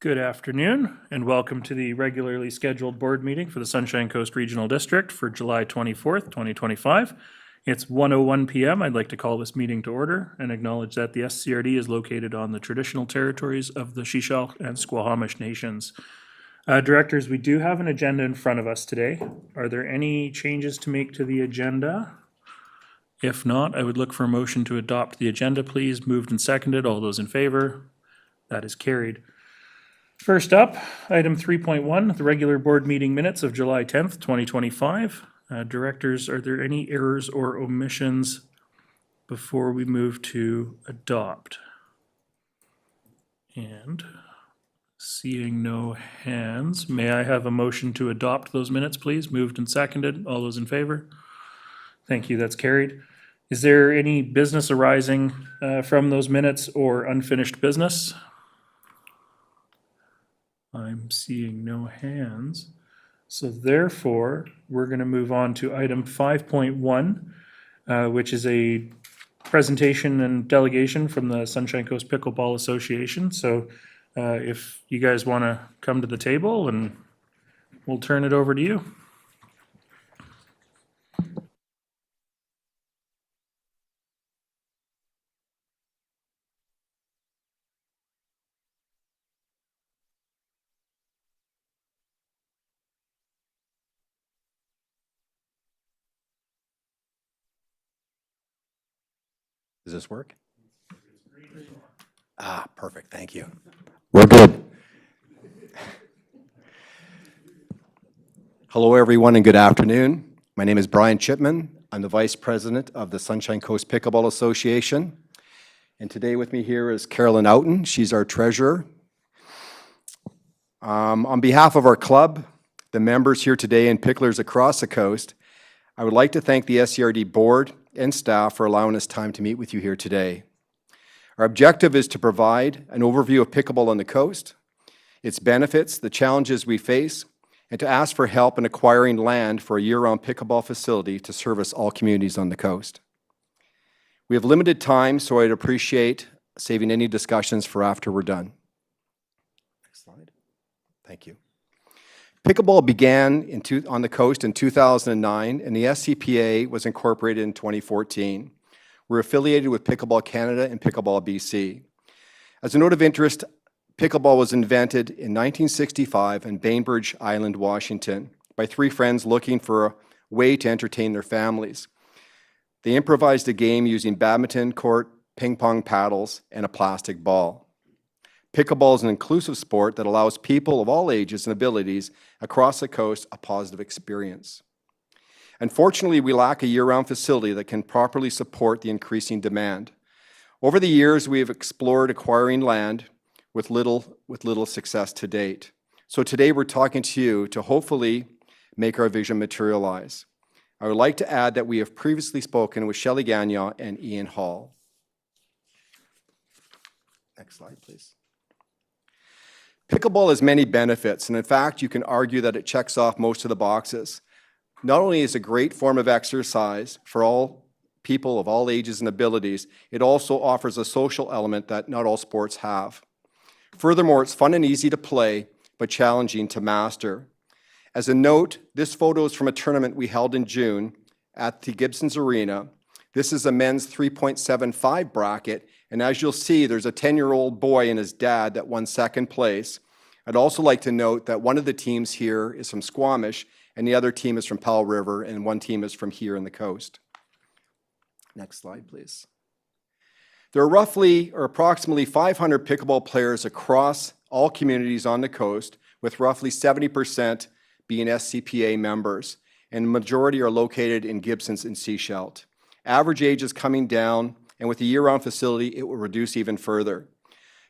Good afternoon, and welcome to the regularly scheduled board meeting for the Sunshine Coast Regional District for July 24th, 2025. It's 1:01 p.m. I'd like to call this meeting to order and acknowledge that the SCRD is located on the traditional territories of the Shishal and Squamish nations. Directors, we do have an agenda in front of us today. Are there any changes to make to the agenda? If not, I would look for a motion to adopt the agenda, please. Moved and seconded. All those in favor? That is carried. First up, item 3.1, the regular board meeting minutes of July 10th, 2025. Directors, are there any errors or omissions before we move to adopt? And seeing no hands, may I have a motion to adopt those minutes, please? Moved and seconded. All those in favor? Thank you, that's carried. Is there any business arising from those minutes or unfinished business? I'm seeing no hands. So therefore, we're going to move on to item 5.1, which is a presentation and delegation from the Sunshine Coast Pickleball Association. So if you guys want to come to the table, and we'll turn it over to you. Does this work? Perfect. Thank you. We're good. Hello, everyone, and good afternoon. My name is Brian Chipman. I'm the Vice President of the Sunshine Coast Pickleball Association. And today with me here is Carolyn Outen. She's our treasurer. On behalf of our club, the members here today, and picklers across the coast, I would like to thank the SCRD board and staff for allowing us time to meet with you here today. Our objective is to provide an overview of pickleball on the coast, its benefits, the challenges we face, and to ask for help in acquiring land for a year-round pickleball facility to service all communities on the coast. We have limited time, so I'd appreciate saving any discussions for after we're done. Next slide. Thank you. Pickleball began on the coast in 2009, and the SCPA was incorporated in 2014. We're affiliated with Pickleball Canada and Pickleball BC. As a note of interest, pickleball was invented in 1965 in Bainbridge Island, Washington, by three friends looking for a way to entertain their families. They improvised a game using badminton court, ping pong paddles, and a plastic ball. Pickleball is an inclusive sport that allows people of all ages and abilities across the coast a positive experience. Unfortunately, we lack a year-round facility that can properly support the increasing demand. Over the years, we have explored acquiring land with little success to date. So today we're talking to you to hopefully make our vision materialize. I would like to add that we have previously spoken with Shelley Gagnon and Ian Hall. Next slide, please. Pickleball has many benefits, and in fact, you can argue that it checks off most of the boxes. Not only is it a great form of exercise for all people of all ages and abilities, it also offers a social element that not all sports have. Furthermore, it's fun and easy to play, but challenging to master. As a note, this photo is from a tournament we held in June at the Gibsons Arena. This is a men's 3.75 bracket, and as you'll see, there's a 10-year-old boy and his dad that won second place. I'd also like to note that one of the teams here is from Squamish, and the other team is from Powell River, and one team is from here on the coast. Next slide, please. There are approximately 500 pickleball players across all communities on the coast, with roughly 70% being SCPA members, and the majority are located in Gibsons and Sechelt. Average age is coming down, and with a year-round facility, it will reduce even further.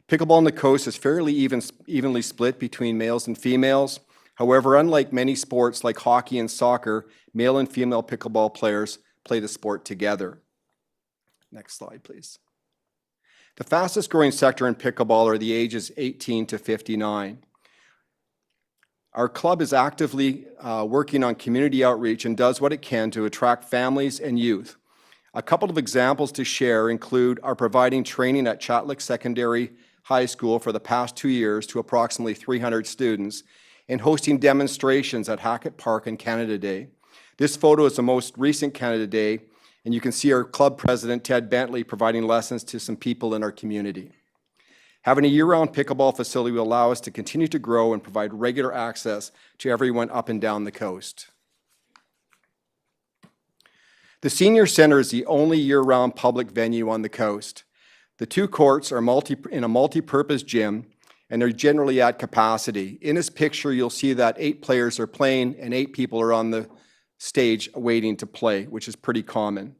Pickleball on the coast is fairly evenly split between males and females. However, unlike many sports like hockey and soccer, male and female pickleball players play the sport together. Next slide, please. The fastest growing sector in pickleball are the ages 18 to 59. Our club is actively working on community outreach and does what it can to attract families and youth. A couple of examples to share include our providing training at Chatlick Secondary High School for the past 2 years to approximately 300 students and hosting demonstrations at Hackett Park and Canada Day. This photo is the most recent Canada Day, and you can see our club president, Ted Bentley, providing lessons to some people in our community. Having a year-round pickleball facility will allow us to continue to grow and provide regular access to everyone up and down the coast. The Senior Center is the only year-round public venue on the coast. The 2 courts are in a multi-purpose gym, and they're generally at capacity. In this picture, you'll see that 8 players are playing and 8 people are on the stage waiting to play, which is pretty common.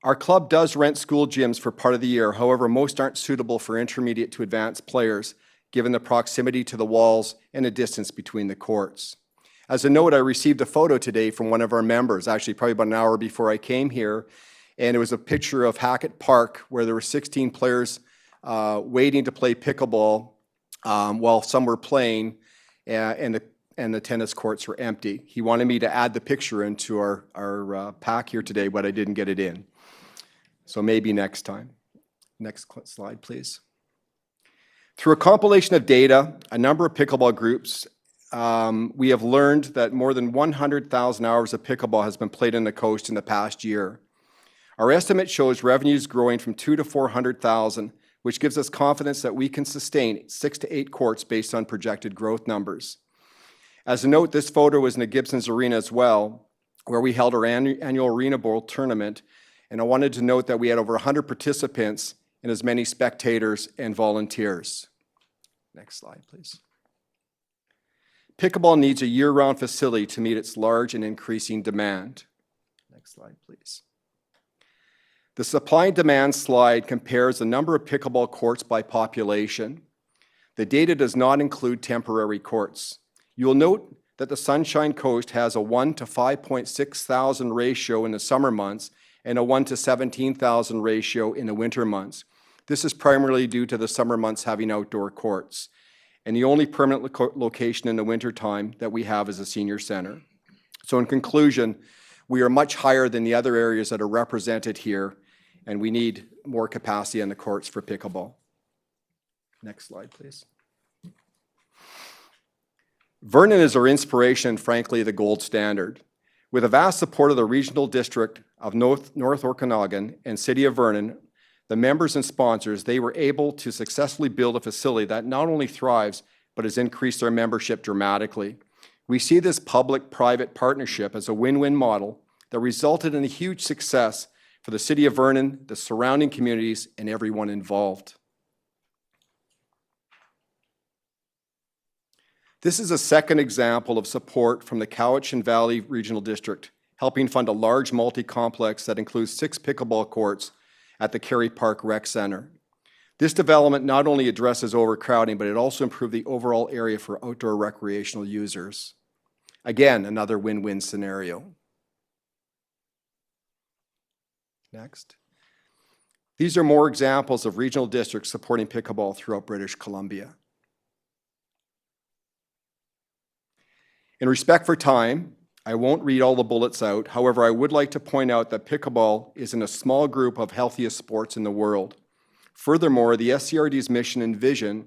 Our club does rent school gyms for part of the year. However, most aren't suitable for intermediate to advanced players, given the proximity to the walls and the distance between the courts. As a note, I received a photo today from one of our members, actually probably about an hour before I came here, and it was a picture of Hackett Park where there were 16 players waiting to play pickleball while some were playing, and the tennis courts were empty. He wanted me to add the picture into our pack here today, but I didn't get it in. So maybe next time. Next slide, please. Through a compilation of data, a number of pickleball groups, we have learned that more than 100,000 hours of pickleball has been played on the coast in the past year. Our estimate shows revenues growing from 200,000 to 400,000, which gives us confidence that we can sustain 6 to 8 courts based on projected growth numbers. As a note, this photo was in the Gibson's Arena as well, where we held our annual Arena Bowl tournament, and I wanted to note that we had over 100 participants and as many spectators and volunteers. Next slide, please. Pickleball needs a year-round facility to meet its large and increasing demand. Next slide, please. The supply and demand slide compares the number of pickleball courts by population. The data does not include temporary courts. You will note that the Sunshine Coast has a 1 to 5.6 thousand ratio in the summer months and a 1 to 17,000 ratio in the winter months. This is primarily due to the summer months having outdoor courts. And the only permanent location in the wintertime that we have is a senior center. So in conclusion, we are much higher than the other areas that are represented here, and we need more capacity on the courts for pickleball. Next slide, please. Vernon is our inspiration and frankly the gold standard. With the vast support of the Regional District of North Okanagan and City of Vernon, the members and sponsors, they were able to successfully build a facility that not only thrives, but has increased our membership dramatically. We see this public-private partnership as a win-win model that resulted in a huge success for the City of Vernon, the surrounding communities, and everyone involved. This is a second example of support from the Cowichan Valley Regional District, helping fund a large multi-complex that includes 6 pickleball courts at the Carey Park Rec Center. This development not only addresses overcrowding, but it also improved the overall area for outdoor recreational users. Again, another win-win scenario. Next. These are more examples of regional districts supporting pickleball throughout British Columbia. In respect for time, I won't read all the bullets out. However, I would like to point out that pickleball is in a small group of healthiest sports in the world. Furthermore, the SCRD's mission and vision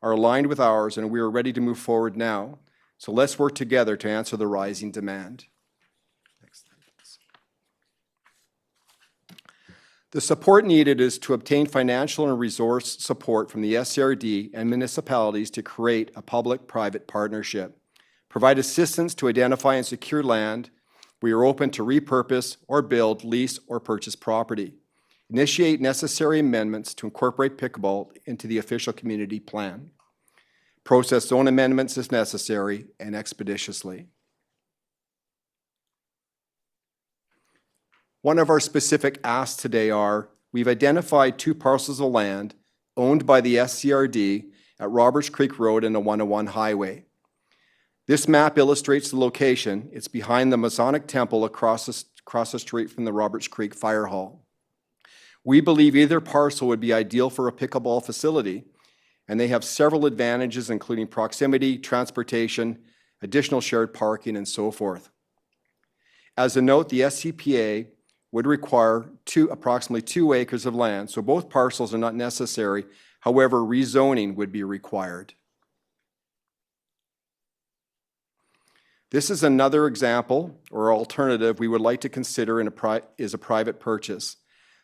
are aligned with ours, and we are ready to move forward now. So let's work together to answer the rising demand. Next slide, please. The support needed is to obtain financial and resource support from the SCRD and municipalities to create a public-private partnership. Provide assistance to identify and secure land. We are open to repurpose or build, lease, or purchase property. Initiate necessary amendments to incorporate pickleball into the official community plan. Process zone amendments as necessary and expeditiously. One of our specific asks today are, we've identified 2 parcels of land owned by the SCRD at Roberts Creek Road and the 101 Highway. This map illustrates the location. It's behind the Masonic Temple across the street from the Roberts Creek Fire Hall. We believe either parcel would be ideal for a pickleball facility, and they have several advantages, including proximity, transportation, additional shared parking, and so forth. As a note, the SCPA would require approximately 2 acres of land, so both parcels are not necessary. However, rezoning would be required. This is another example or alternative we would like to consider is a private purchase.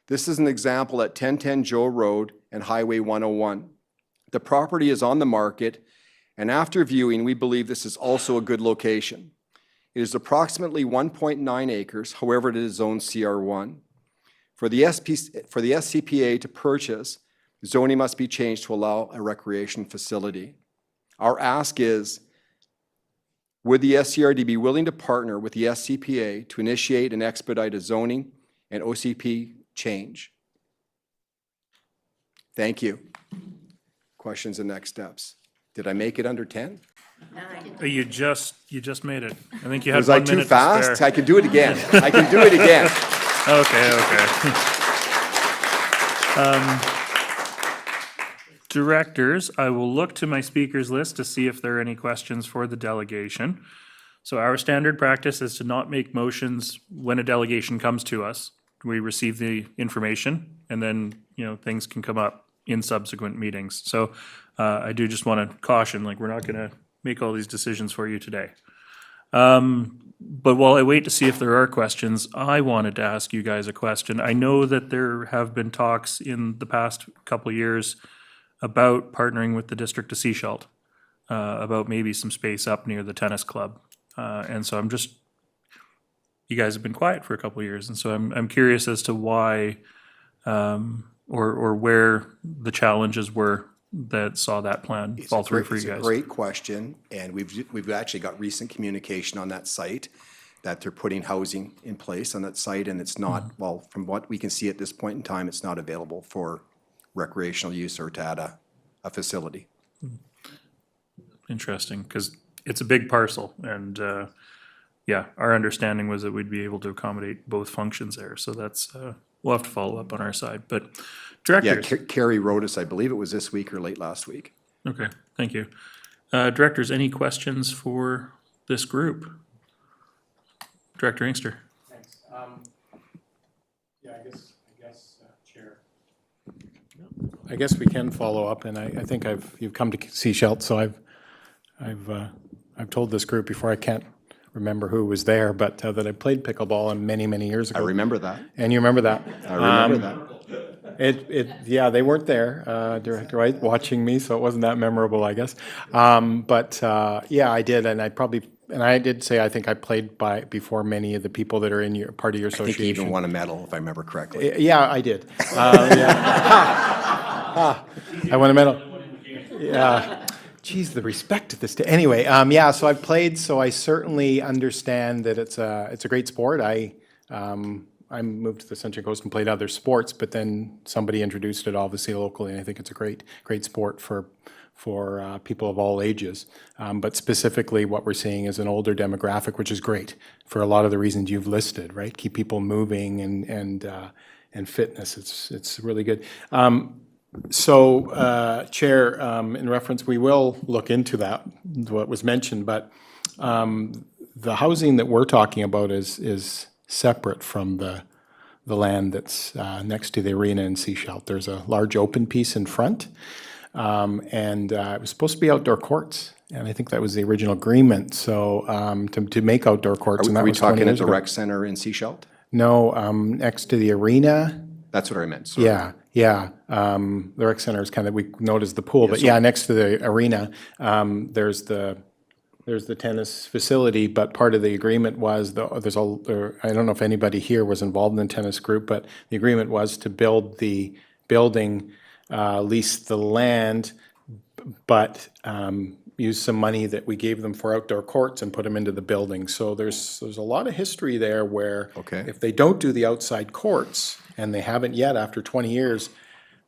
This is an example at 1010 Joe Road and Highway 101. The property is on the market, and after viewing, we believe this is also a good location. It is approximately 1.9 acres, however, it is zoned CR1. For the SCPA to purchase, zoning must be changed to allow a recreation facility. Our ask is, would the SCRD be willing to partner with the SCPA to initiate and expedite a zoning and OCP change? Thank you. Questions and next steps. Did I make it under 10? You just made it. I think you had Was I 1 too minute to fast? spare. I can do it again. I can do it again. Okay. Directors, I will look to my speakers list to see if there are any questions for the delegation. So our standard practice is to not make motions when a delegation comes to us. We receive the information and then, things can come up in subsequent meetings. So I do just want to caution, we're not going to make all these decisions for you today. But while I wait to see if there are questions, I wanted to ask you guys a question. I know that there have been talks in the past couple of years about partnering with the district of Sechelt, about maybe some space up near the tennis club. And so you guys have been quiet for a couple of years, and so I'm curious as to why, or where the challenges were that saw that plan fall through for you guys. It's a great question, and we've actually got recent communication on that site that they're putting housing in place on that site, and it's not, well, from what we can see at this point in time, it's not available for recreational use or to add a facility. Interesting, because it's a big parcel, and our understanding was that we'd be able to accommodate both functions there. So that's we'll have to follow up on our side. But directors, Yeah, Carrie wrote us, I believe it was this week or late last week. okay, thank you. Directors, any questions for this group? Director Inkster. Thanks. I guess, Chair. I guess we can follow up, and I think you've come to Sechelt, so I've told this group before. I can't remember who was there, but that I played pickleball many years ago. I remember that. And you remember that? I remember that. They weren't there, Director White, watching me, so it wasn't that memorable, I guess. I did, and I did say I think I played before many of the people that are in your part of your I association. think you even won a medal, if I remember correctly. Yeah, I did. I won a medal. Yeah. Geez, the respect to this day. Anyway, so I've played, so I certainly understand that it's a great sport. I moved to the Sunshine Coast and played other sports, but then somebody introduced it obviously locally, and I think it's a great sport for people of all ages. But specifically what we're seeing is an older demographic, which is great for a lot of the reasons you've listed, right? Keep people moving and fitness. It's really good. Chair, in reference, we will look into that, what was mentioned, but the housing that we're talking about is separate from the land that's next to the arena in Sechelt. There's a large open piece in front, and it was supposed to be outdoor courts, and I think that was the original agreement, so to make outdoor courts. Are we talking at the rec center in Sechelt? No, next to the arena. That's what I meant, sorry. Yeah. The rec center is kind of, we noticed the pool, but next to the arena, there's the tennis facility, but part of the agreement was, I don't know if anybody here was involved in the tennis group, but the agreement was to build the building, lease the land, but use some money that we gave them for outdoor courts and put them into the building. So there's a lot of history there where if they don't do the outside courts, and they haven't yet after 20 years,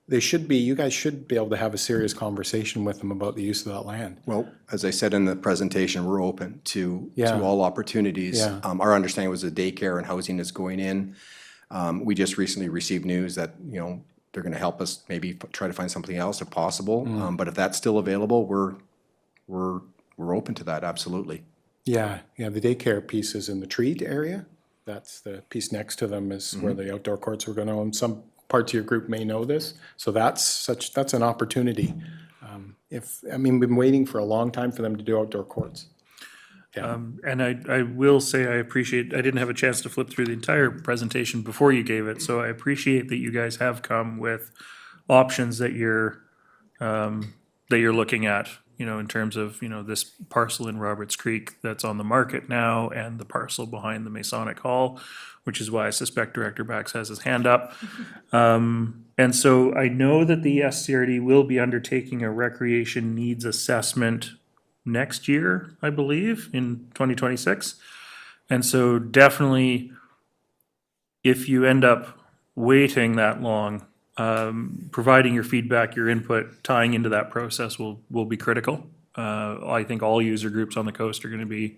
you guys should be able to have a serious conversation with them about the use of that land. Well, as I said in the presentation, we're open to all opportunities. Yeah. Our understanding was the daycare and housing is going in. We just recently received news that, they're going to help us maybe try to find something else if possible. But if that's still available, we're open to that, absolutely. Yeah, the daycare piece is in the Treat area. That's the piece next to them is where the outdoor courts were gonna own. Some parts of your group may know this, so that's an opportunity. We've been waiting for a long time for them to do outdoor courts. Yeah, And I will say I appreciate, I didn't have a chance to flip through the entire presentation before you gave it, so I appreciate that you guys have come with options that you're looking at, in terms of, this parcel in Roberts Creek that's on the market now and the parcel behind the Masonic Hall, which is why I suspect Director Bax has his hand up. And so I know that the SCRD will be undertaking a recreation needs assessment next year, I believe, in 2026. And so definitely, if you end up waiting that long, providing your feedback, your input, tying into that process will be critical. I think all user groups on the coast are going to be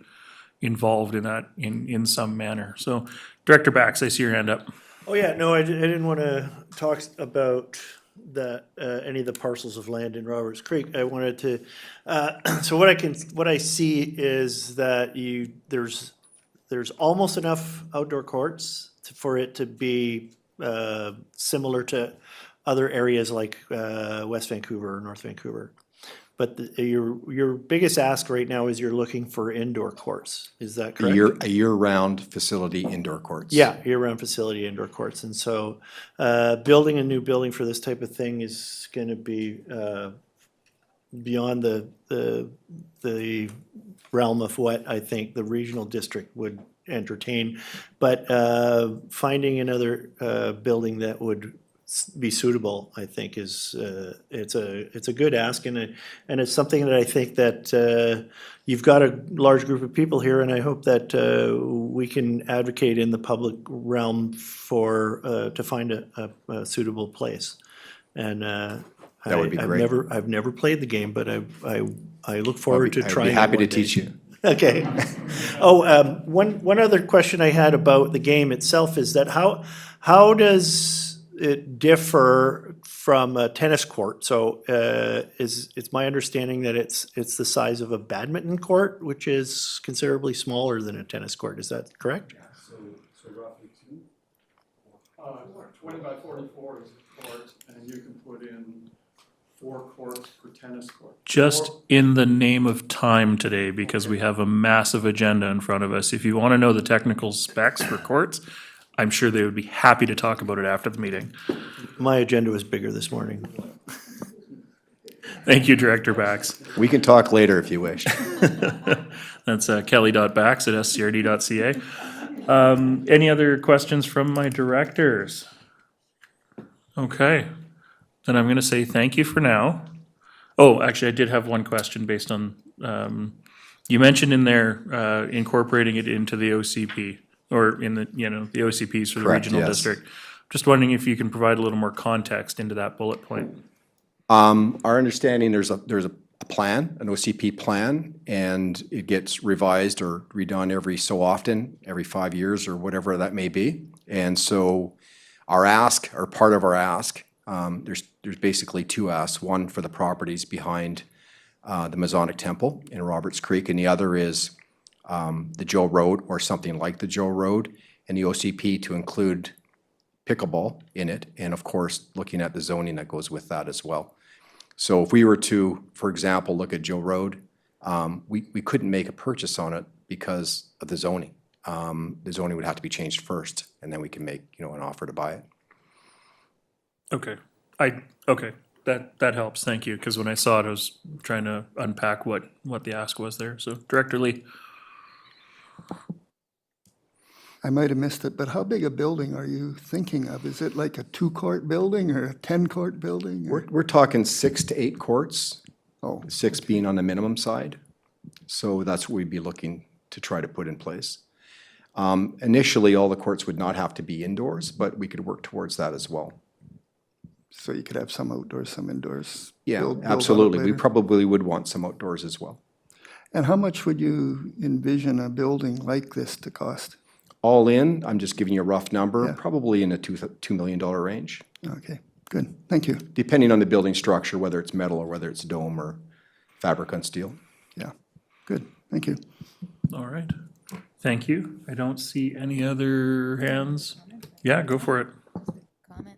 involved in that in some manner. So, Director Bax, I see your hand up. Oh, yeah, no, I didn't want to talk about that, any of the parcels of land in Roberts Creek. I wanted to, so what I see is that there's almost enough outdoor courts for it to be similar to other areas like West Vancouver or North Vancouver. But your biggest ask right now is you're looking for indoor courts. Is that correct? A year-round facility indoor courts. Yeah, year-round facility indoor courts. And so building a new building for this type of thing is going to be beyond the realm of what I think the regional district would entertain. But finding another building that would be suitable, I think, is it's a good ask, and it's something that I think that you've got a large group of people here, and I hope that we can advocate in the public realm for to find a suitable place. And That would be great. I've never played the game, but I look forward to I'd trying. be happy it one to teach day. you. Okay. One other question I had about the game itself is that how does it differ from a tennis court? So it's my understanding that it's the size of a badminton court, which is considerably smaller than a tennis court. Is that correct? So roughly 20 by 44 is a court, and you can put in 4 courts per tennis court. Just in the name of time today, because we have a massive agenda in front of us, if you want to know the technical specs for courts, I'm sure they would be happy to talk about it after the meeting. My agenda was bigger this morning. Thank you, Director Bax. We can talk later if you wish. That's kelly.bax@scrd.ca. Any other questions from my directors? Okay, then I'm going to say thank you for now. Oh, actually, I did have one question based on, you mentioned in there incorporating it into the OCP, or in the, the OCPs for the Correct, regional yes. district. Just wondering if you can provide a little more context into that bullet point. Our understanding, there's a plan, an OCP plan, and it gets revised or redone every so often, every 5 years or whatever that may be. And so our ask, or part of our ask, there's basically 2 asks. One for the properties behind the Masonic Temple in Roberts Creek, and the other is the Joe Road or something like the Joe Road, and the OCP to include pickleball in it, and of course, looking at the zoning that goes with that as well. So if we were to, for example, look at Joe Road, we couldn't make a purchase on it because of the zoning. The zoning would have to be changed first, and then we can make, an offer to buy it. Okay, okay, that helps, thank you, because when I saw it, I was trying to unpack what the ask was there. So, Director Lee. I might have missed it, but how big a building are you thinking of? Is it like a 2-court building or a 10-court building? or- We're talking 6 to 8 courts, Oh, 6 being on the minimum side. So that's what we'd be looking to try to put in place. Initially, all the courts would not have to be indoors, but we could work towards that as well. so you could have some outdoors, some indoors. Yeah, build on it absolutely. We later. probably would want some outdoors as well. And how much would you envision a building like this to cost? All in, I'm just giving you a rough number, Yeah. probably in the $2 million range, Okay, good, thank you. depending on the building structure, whether it's metal or whether it's dome or fabric on steel. Yeah, good, thank you. All right. Thank you. I don't see any other hands. Yeah, go for it. Comment?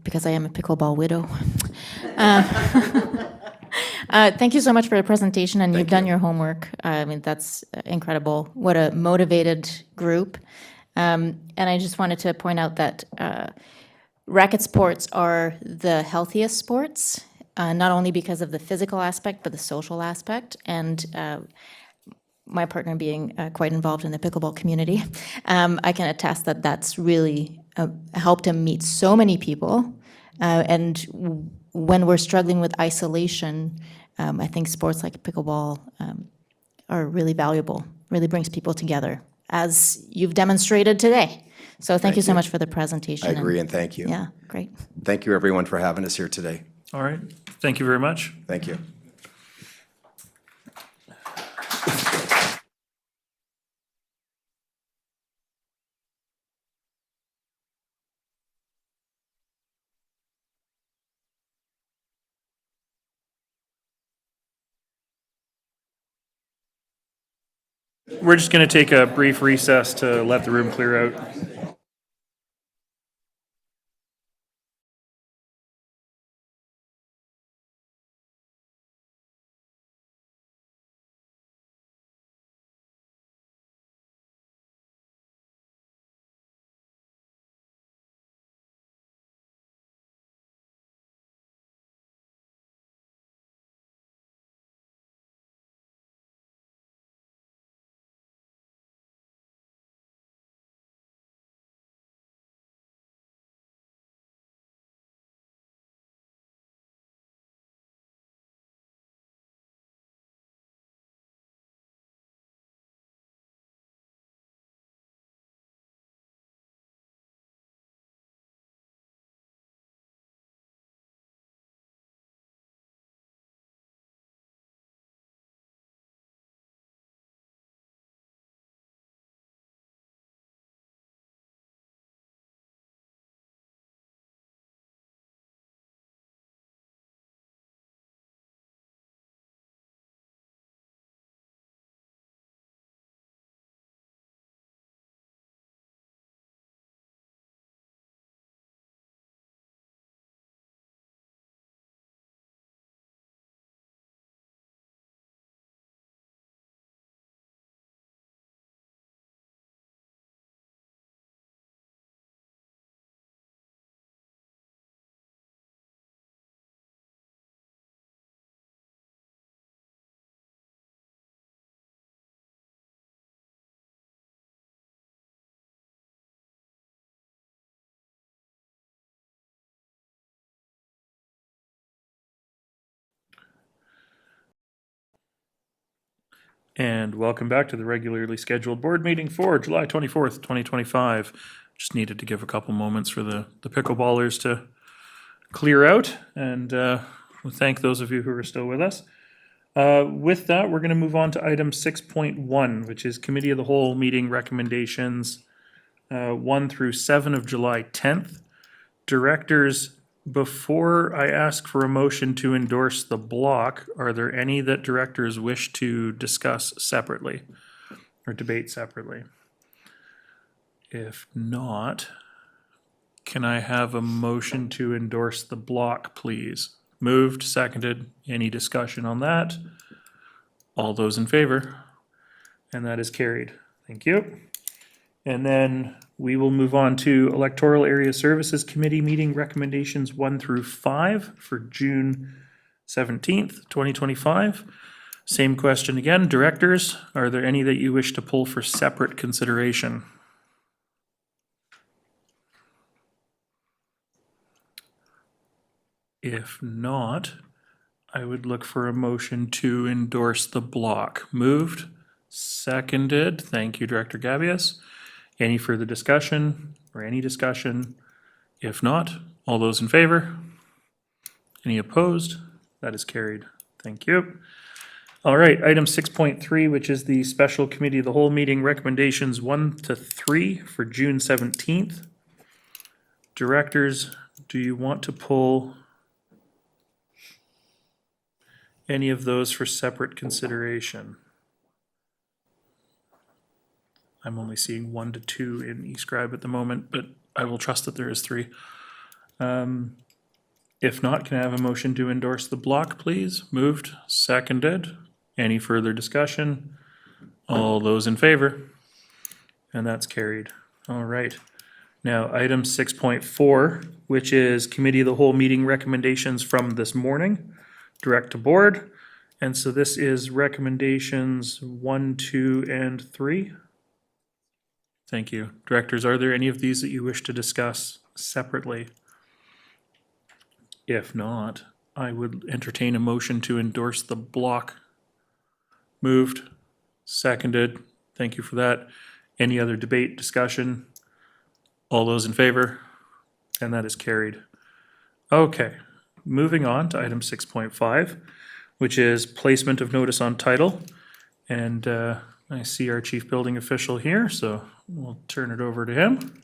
Because I am a pickleball widow. Thank you so much for the presentation, and you've done your homework. I mean, that's incredible. What a motivated group. And I just wanted to point out that racket sports are the healthiest sports, not only because of the physical aspect, but the social aspect. And my partner being quite involved in the pickleball community, I can attest that that's really helped him meet so many people. And when we're struggling with isolation, I think sports like pickleball are really valuable, really brings people together, as you've demonstrated today. So thank you so much for the presentation. I agree, and thank you. Yeah, great. Thank you, everyone, for having us here today. All right. Thank you very much. Thank you. We're just going to take a brief recess to let the room clear out. And welcome back to the regularly scheduled board meeting for July 24th, 2025. Just needed to give a couple moments for the pickleballers to clear out, and we'll thank those of you who are still with us. With that, we're going to move on to item 6.1, which is Committee of the Whole meeting recommendations 1 through 7 of July 10th. Directors, before I ask for a motion to endorse the block, are there any that directors wish to discuss separately or debate separately? If not, can I have a motion to endorse the block, please? Moved, seconded. Any discussion on that? All those in favor? And that is carried. Thank you. And then we will move on to Electoral Area Services Committee meeting recommendations 1 through 5 for June 17th, 2025. Same question again. Directors, are there any that you wish to pull for separate consideration? If not, I would look for a motion to endorse the block. Moved, seconded. Thank you, Director Gabius. Any further discussion or any discussion? If not, all those in favor? Any opposed? That is carried. Thank you. All right, item 6.3, which is the Special Committee of the Whole meeting recommendations 1 to 3 for June 17th. Directors, do you want to pull any of those for separate consideration? I'm only seeing 1 to 2 in eScribe at the moment, but I will trust that there is 3. If not, can I have a motion to endorse the block, please? Moved, seconded. Any further discussion? All those in favor? And that's carried. All right. Now, item 6.4, which is committee of the whole meeting recommendations from this morning, direct to board. And so this is recommendations 1, 2, and 3. Thank you. Directors, are there any of these that you wish to discuss separately? If not, I would entertain a motion to endorse the block. Moved, seconded. Thank you for that. Any other debate, discussion? All those in favor? And that is carried. Okay, moving on to item 6.5, which is placement of notice on title. And I see our chief building official here, so we'll turn it over to him.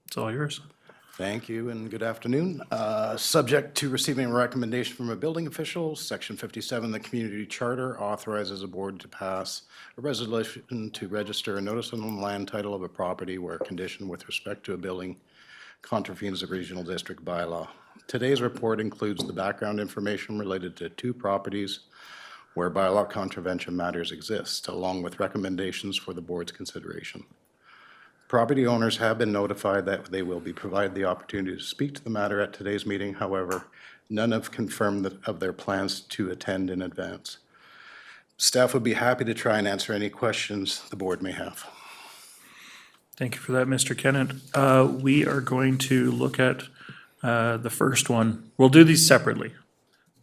It's all yours. Thank you and good afternoon. Subject to receiving a recommendation from a building official, Section 57 of the Community Charter authorizes a board to pass a resolution to register a notice on the land title of a property where a condition with respect to a building contravenes the regional district bylaw. Today's report includes the background information related to 2 properties where bylaw contravention matters exist, along with recommendations for the board's consideration. Property owners have been notified that they will be provided the opportunity to speak to the matter at today's meeting. However, none have confirmed of their plans to attend in advance. Staff would be happy to try and answer any questions the board may have. Thank you for that, Mr. Kennett. We are going to look at the first one. We'll do these separately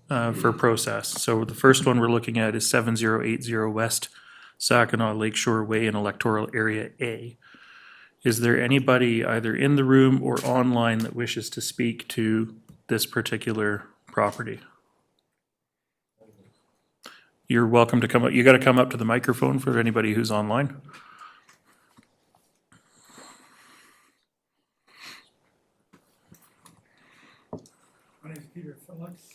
for process. So the first one we're looking at is 7080 West Saginaw Lakeshore Way in Electoral Area A. Is there anybody either in the room or online that wishes to speak to this particular property? You're welcome to come up. You got to come up to the microphone for anybody who's online. My name is Peter Phillips.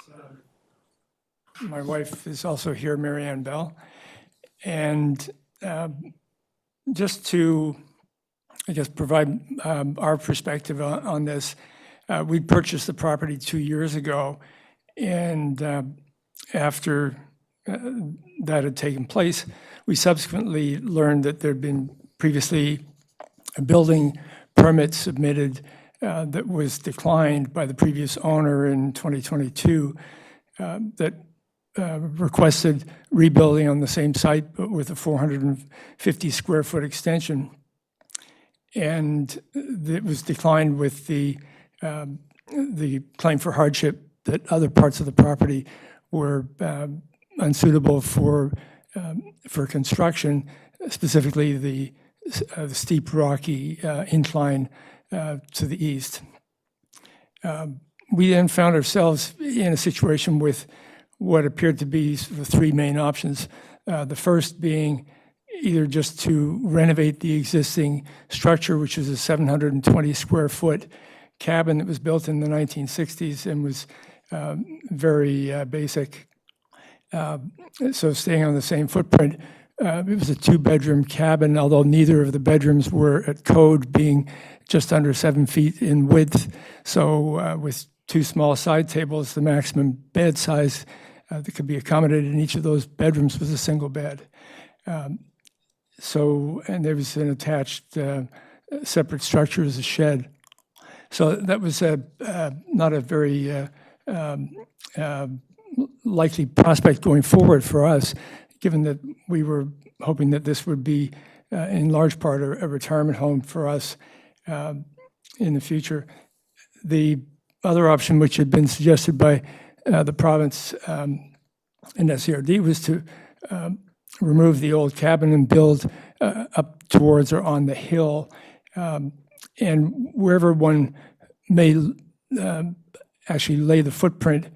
My wife is also here, Mary Ann Bell. And just to, I guess, provide our perspective on this, we purchased the property 2 years ago. And after that had taken place, we subsequently learned that there had been previously a building permit submitted that was declined by the previous owner in 2022 that requested rebuilding on the same site, but with a 450 square foot extension. And it was declined with the claim for hardship that other parts of the property were unsuitable for construction, specifically the steep, rocky incline to the east. We then found ourselves in a situation with what appeared to be the 3 main options. The first being either just to renovate the existing structure, which is a 720 square foot cabin that was built in the 1960s and was very basic. So staying on the same footprint, it was a 2-bedroom cabin, although neither of the bedrooms were at code, being just under 7 feet in width. So with 2 small side tables, the maximum bed size that could be accommodated in each of those bedrooms was a single bed. And there was an attached separate structure as a shed. So that was not a very likely prospect going forward for us, given that we were hoping that this would be in large part a retirement home for us in the future. The other option, which had been suggested by the province and SCRD, was to remove the old cabin and build up towards or on the hill. And wherever one may actually lay the footprint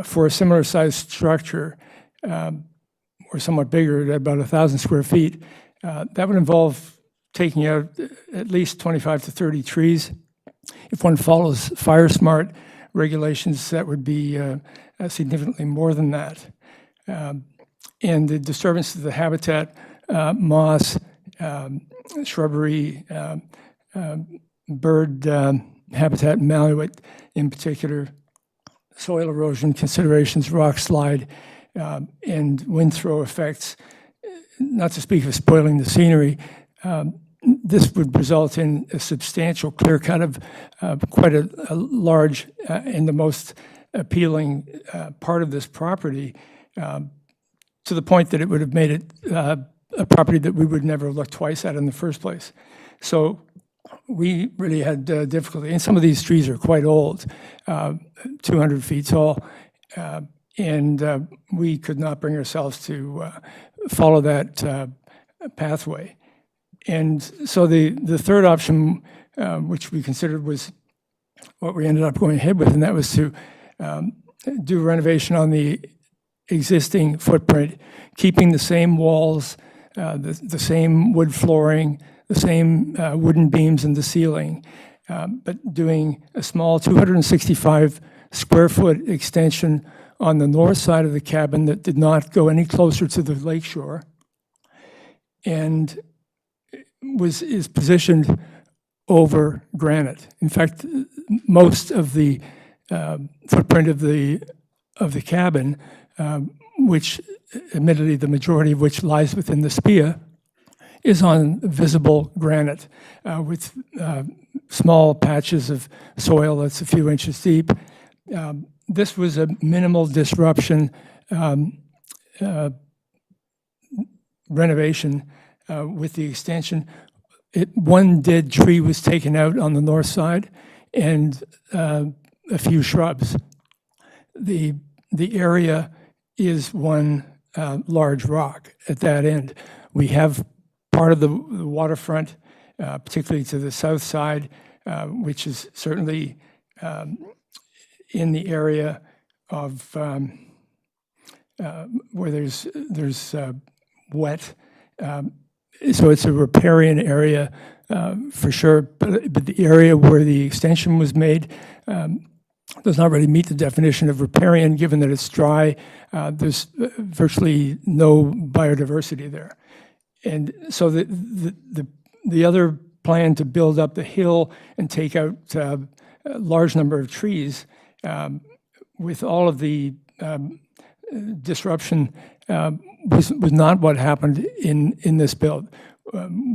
for a similar sized structure, or somewhat bigger, at about 1,000 square feet, that would involve taking out at least 25 to 30 trees. If one follows fire smart regulations, that would be significantly more than that. And the disturbance of the habitat, moss, shrubbery, bird habitat, mallet in particular, soil erosion considerations, rock slide, and wind throw effects, not to speak of spoiling the scenery. This would result in a substantial clear cut of quite a large and the most appealing part of this property, to the point that it would have made it a property that we would never look twice at in the first place. So we really had difficulty, and some of these trees are quite old, 200 feet tall, and we could not bring ourselves to follow that pathway. And so the third option, which we considered, was what we ended up going ahead with, and that was to do renovation on the existing footprint, keeping the same walls, the same wood flooring, the same wooden beams in the ceiling, but doing a small 265 square foot extension on the north side of the cabin that did not go any closer to the lakeshore, and is positioned over granite. In fact, most of the footprint of the cabin, which admittedly the majority of which lies within the SPIA, is on visible granite with small patches of soil that's a few inches deep. This was a minimal disruption renovation with the extension. One dead tree was taken out on the north side, and a few shrubs. The area is one large rock at that end. We have part of the waterfront, particularly to the south side, which is certainly in the area of where there's wet. So it's a riparian area for sure, but the area where the extension was made does not really meet the definition of riparian, given that it's dry. There's virtually no biodiversity there. And so the other plan to build up the hill and take out a large number of trees, with all of the disruption, was not what happened in this build.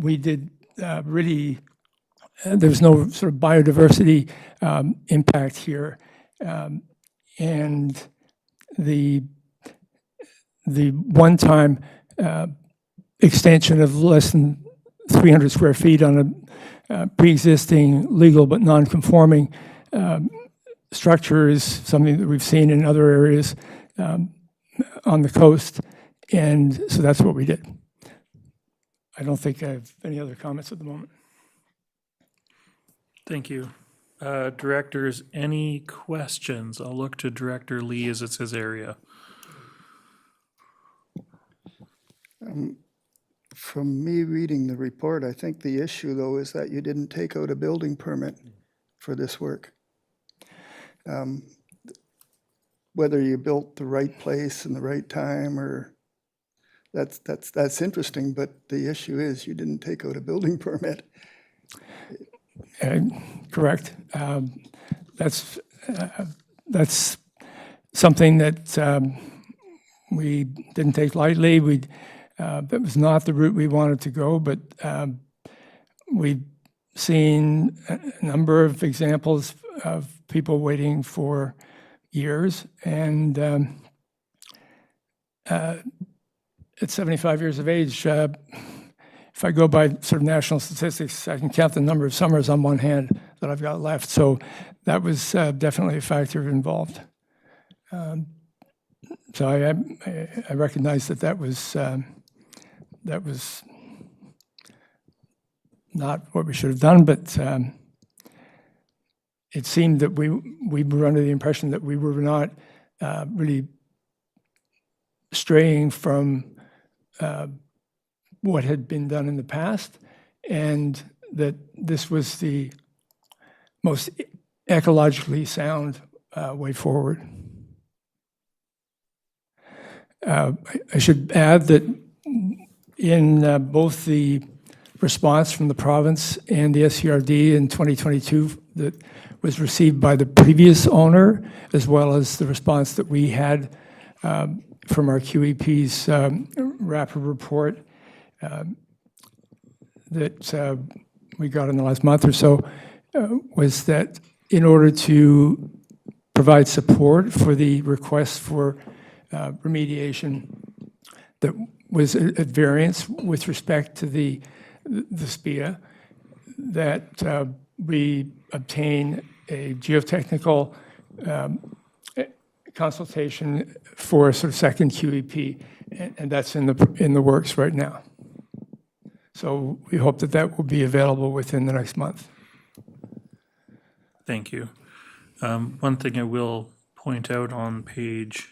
We did really, there's no sort of biodiversity impact here. And the one-time extension of less than 300 square feet on a pre-existing legal but non-conforming structure is something that we've seen in other areas on the coast, and so that's what we did. I don't think I have any other comments at the moment. Thank you. Directors, any questions? I'll look to Director Lee as it's his area. From me reading the report, I think the issue, though, is that you didn't take out a building permit for this work. Whether you built the right place in the right time, or that's interesting, but the issue is you didn't take out a building permit. Correct. That's something that we didn't take lightly. That was not the route we wanted to go, but we've seen a number of examples of people waiting for years, and at 75 years of age, if I go by sort of national statistics, I can count the number of summers on one hand that I've got left. So that was definitely a factor involved. So I recognize that was not what we should have done, but it seemed that we were under the impression that we were not really straying from what had been done in the past, and that this was the most ecologically sound way forward. I should add that in both the response from the province and the SCRD in 2022 that was received by the previous owner, as well as the response that we had from our QEP's rapid report that we got in the last month or so, was that in order to provide support for the request for remediation that was at variance with respect to the SPIA, that we obtain a geotechnical consultation for a sort of second QEP, and that's in the works right now. So we hope that that will be available within the next month. Thank you. One thing I will point out on page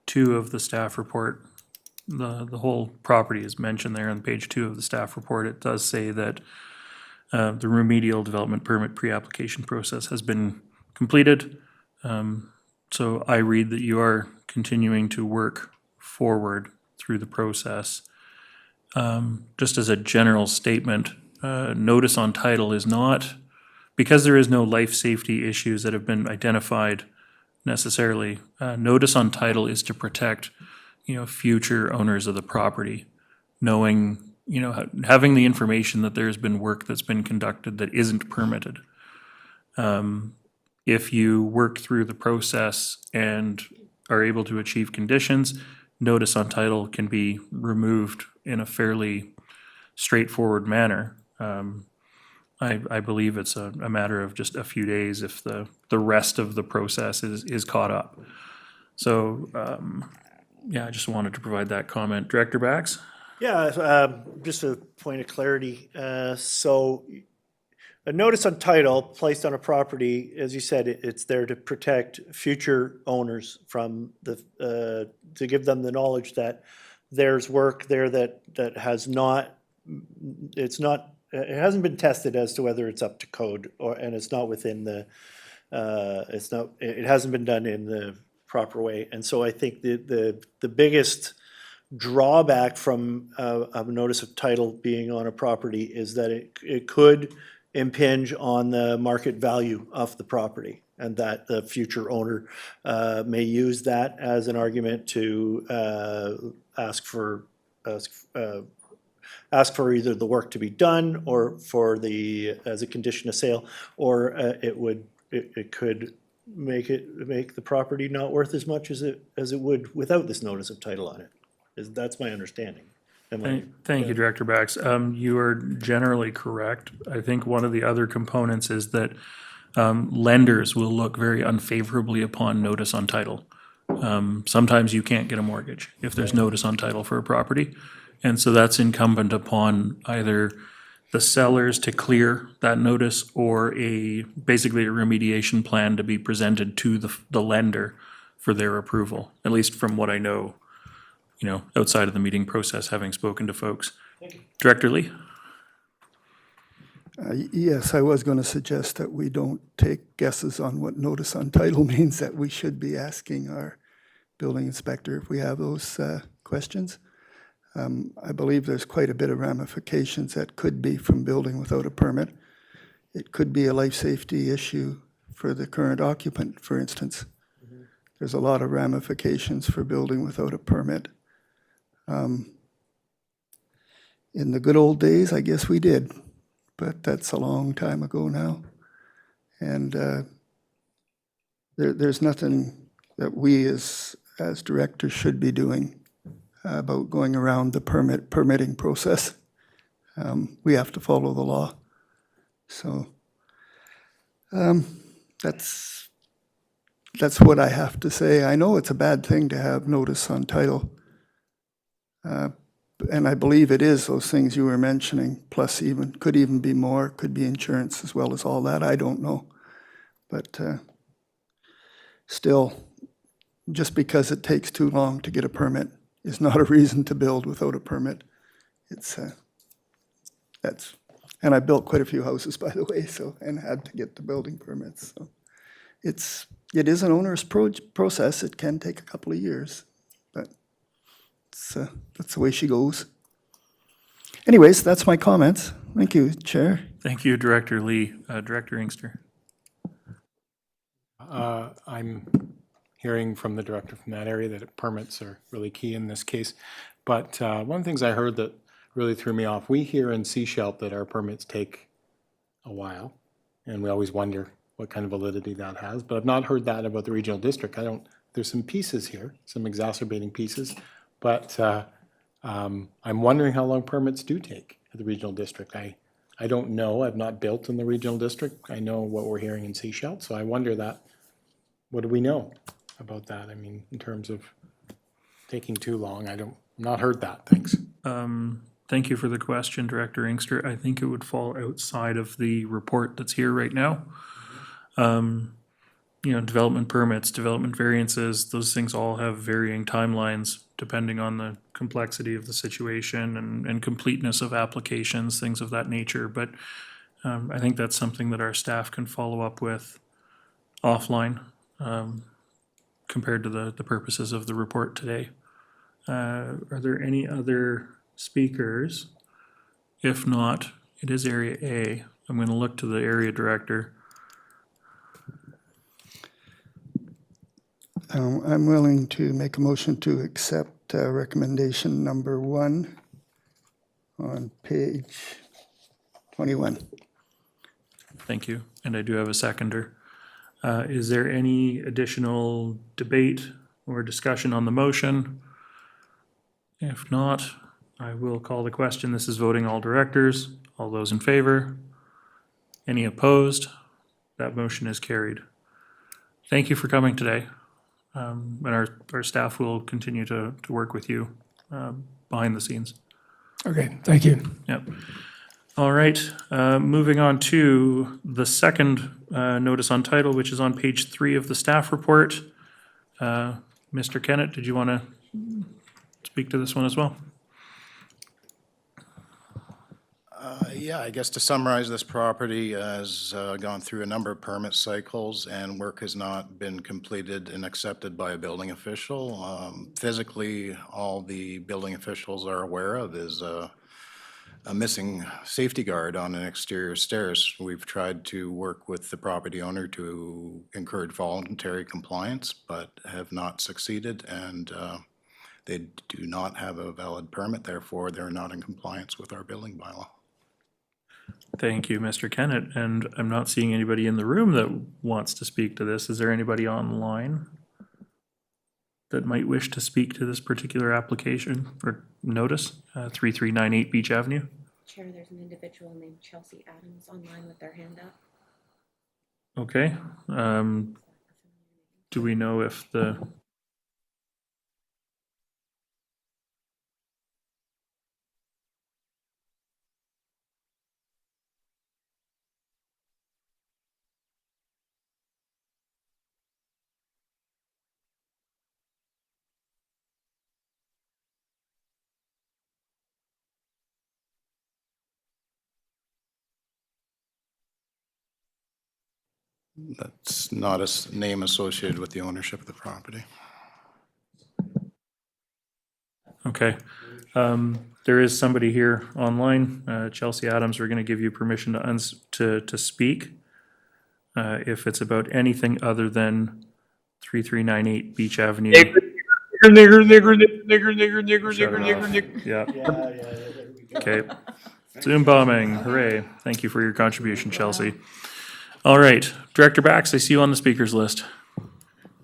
2 of the staff report, the whole property is mentioned there on page 2 of the staff report. It does say that the remedial development permit pre-application process has been completed. So I read that you are continuing to work forward through the process. Just as a general statement, notice on title is not, because there is no life safety issues that have been identified necessarily, notice on title is to protect, future owners of the property, knowing, having the information that there's been work that's been conducted that isn't permitted. If you work through the process and are able to achieve conditions, notice on title can be removed in a fairly straightforward manner. I believe it's a matter of just a few days if the rest of the process is caught up. So, I just wanted to provide that comment. Director Bax? Yeah, just a point of clarity. So a notice on title placed on a property, as you said, it's there to protect future owners from to give them the knowledge that there's work there that has not, it hasn't been tested as to whether it's up to code and it's not within the, it hasn't been done in the proper way. And so I think the biggest drawback from a notice of title being on a property is that it could impinge on the market value of the property, and that the future owner may use that as an argument to ask for either the work to be done or for as a condition of sale, or it could make the property not worth as much as it would without this notice of title on it. That's my understanding. Thank you, Director Bax. You are generally correct. I think one of the other components is that lenders will look very unfavorably upon notice on title. Sometimes you can't get a mortgage if there's notice on title for a property. And so that's incumbent upon either the sellers to clear that notice or basically a remediation plan to be presented to the lender for their approval, at least from what I know, outside of the meeting process, having spoken to folks. Director Lee? Yes, I was going to suggest that we don't take guesses on what notice on title means, that we should be asking our building inspector if we have those questions. I believe there's quite a bit of ramifications that could be from building without a permit. It could be a life safety issue for the current occupant, for instance. Mm-hmm. There's a lot of ramifications for building without a permit. In the good old days, I guess we did, but that's a long time ago now. And there's nothing that we as directors should be doing about going around the permitting process. We have to follow the law. So that's what I have to say. I know it's a bad thing to have notice on title. And I believe it is those things you were mentioning, plus could even be more, could be insurance as well as all that, I don't know. But still, just because it takes too long to get a permit is not a reason to build without a permit. It's And I built quite a few houses, by the way, so, and had to get the building permits, so. It is an onerous process. It can take a couple of years, but that's the way she goes. Anyways, that's my comments. Thank you, Chair. Thank you, Director Lee. Director Inkster. I'm hearing from the director from that area that permits are really key in this case. But one of the things I heard that really threw me off, we hear in Seashelt that our permits take a while, and we always wonder what kind of validity that has. But I've not heard that about the regional district. There's some pieces here, some exacerbating pieces, but I'm wondering how long permits do take at the regional district. I don't know. I've not built in the regional district. I know what we're hearing in Seashelt, so I wonder that, what do we know about that? I mean, in terms of taking too long, not heard that. Thanks. Thank you for the question, Director Inkster. I think it would fall outside of the report that's here right now. Development permits, development variances, those things all have varying timelines depending on the complexity of the situation and completeness of applications, things of that nature. But I think that's something that our staff can follow up with offline compared to the purposes of the report today. Are there any other speakers? If not, it is Area A. I'm going to look to the area director. I'm willing to make a motion to accept recommendation number 1 on page 21. Thank you. And I do have a seconder. Is there any additional debate or discussion on the motion? If not, I will call the question. This is voting all directors. All those in favor? Any opposed? That motion is carried. Thank you for coming today. And our staff will continue to work with you behind the scenes. Okay, thank you. Yep. All right, moving on to the second notice on title, which is on page 3 of the staff report. Mr. Kennett, did you want to speak to this one as well? Yeah, I guess to summarize, this property has gone through a number of permit cycles, and work has not been completed and accepted by a building official. Physically, all the building officials are aware of is a missing safety guard on an exterior stairs. We've tried to work with the property owner to encourage voluntary compliance, but have not succeeded, and they do not have a valid permit, therefore they're not in compliance with our building bylaw. Thank you, Mr. Kennett, and I'm not seeing anybody in the room that wants to speak to this. Is there anybody online that might wish to speak to this particular application or notice, 3398 Beach Avenue? Chair, there's an individual named Chelsea Adams online with their hand up. Okay. Do we know if the... That's not a name associated with the ownership of the property. Okay. There is somebody here online, Chelsea Adams. We're going to give you permission to speak if it's about anything other than 3398 Beach Avenue. Shut it off. Yeah. Okay. Zoom bombing. Hooray. Thank you for your contribution, Chelsea. All right. Director Bax, I see you on the speakers list.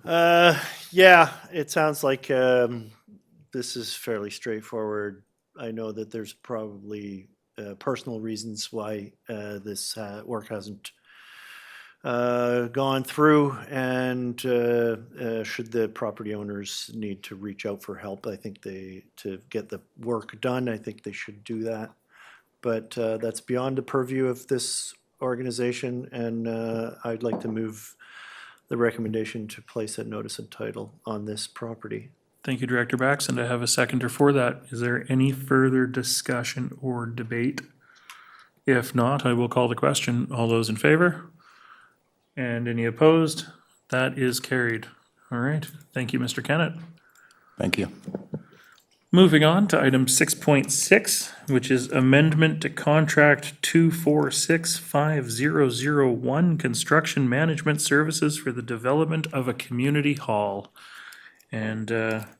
Yeah, it sounds like this is fairly straightforward. I know that there's probably personal reasons why this work hasn't gone through, and should the property owners need to reach out for help, I think to get the work done, I think they should do that. But that's beyond the purview of this organization, and I'd like to move the recommendation to place a notice and title on this property. Thank you, Director Bax, and I have a seconder for that. Is there any further discussion or debate If not, I will call the question. All those in favor? And any opposed? That is carried. All right. Thank you, Mr. Kennett. Thank you. Moving on to item 6.6, which is amendment to contract 2465001, construction management services for the development of a community hall. And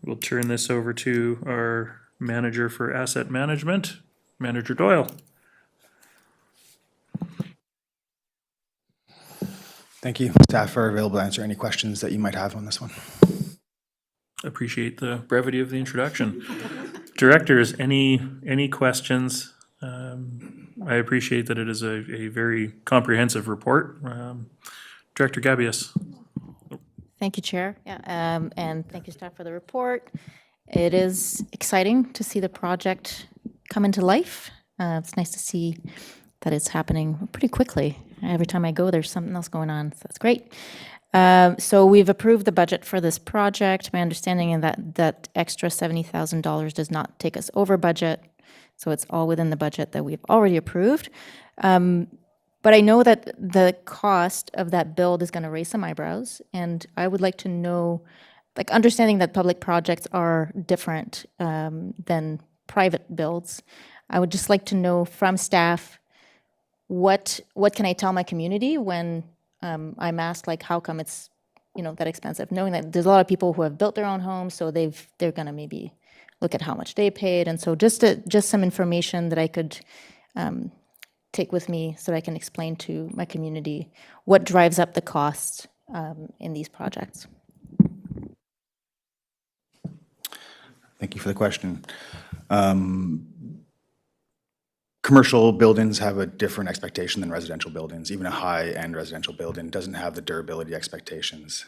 we'll turn this over to our manager for asset management, Manager Doyle. Thank you. Staff are available to answer any questions that you might have on this one. Appreciate the brevity of the introduction. Directors, any questions? I appreciate that it is a very comprehensive report. Director Gabius. Thank you, Chair. Yeah, and thank you, staff, for the report. It is exciting to see the project come into life. It's nice to see that it's happening pretty quickly. Every time I go, there's something else going on, so that's great. So we've approved the budget for this project. My understanding is that extra $70,000 does not take us over budget, so it's all within the budget that we've already approved. But I know that the cost of that build is going to raise some eyebrows, and I would like to know, like, understanding that public projects are different than private builds. I would just like to know from staff, what can I tell my community when I'm asked, like, how come it's, that expensive? Knowing that there's a lot of people who have built their own homes, so they're going to maybe look at how much they paid, and so just some information that I could take with me so that I can explain to my community what drives up the costs in these projects. Thank you for the question. Commercial buildings have a different expectation than residential buildings. Even a high-end residential building doesn't have the durability expectations.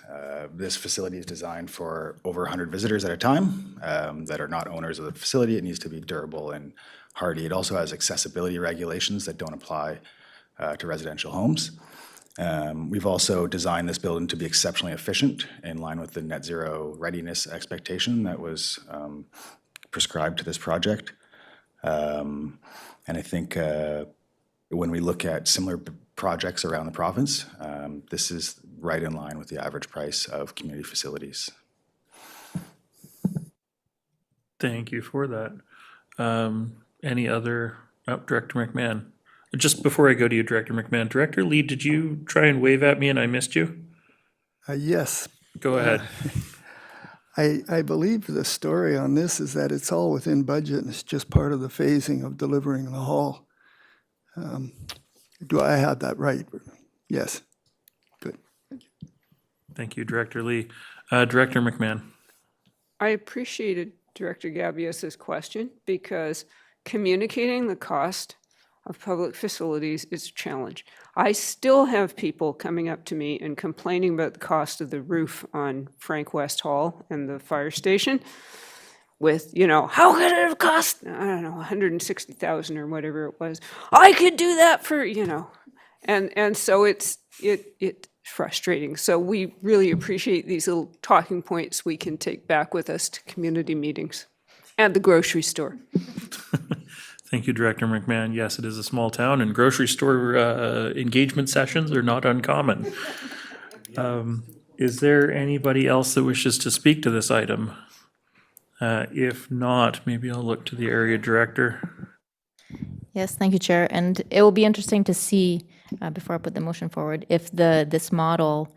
This facility is designed for over 100 visitors at a time that are not owners of the facility. It needs to be durable and hardy. It also has accessibility regulations that don't apply to residential homes. We've also designed this building to be exceptionally efficient in line with the net zero readiness expectation that was prescribed to this project. And I think when we look at similar projects around the province, this is right in line with the average price of community facilities. Thank you for that. Any other, Director McMahon? Just before I go to you, Director McMahon, Director Lee, did you try and wave at me and I missed you? Yes. Go ahead. I believe the story on this is that it's all within budget and it's just part of the phasing of delivering the hall. Do I have that right? Yes. Good. Thank you, Director Lee. Director McMahon. I appreciated Director Gabius's question because communicating the cost of public facilities is a challenge. I still have people coming up to me and complaining about the cost of the roof on Frank West Hall and the fire station with, how could it have cost, I don't know, $160,000 or whatever it was. I could do that for, and so it's frustrating. So we really appreciate these little talking points we can take back with us to community meetings and the grocery store. Thank you, Director McMahon. Yes, it is a small town, and grocery store engagement sessions are not uncommon. Is there anybody else that wishes to speak to this item? If not, maybe I'll look to the area director. Yes, thank you, Chair. And it will be interesting to see, before I put the motion forward, if this model,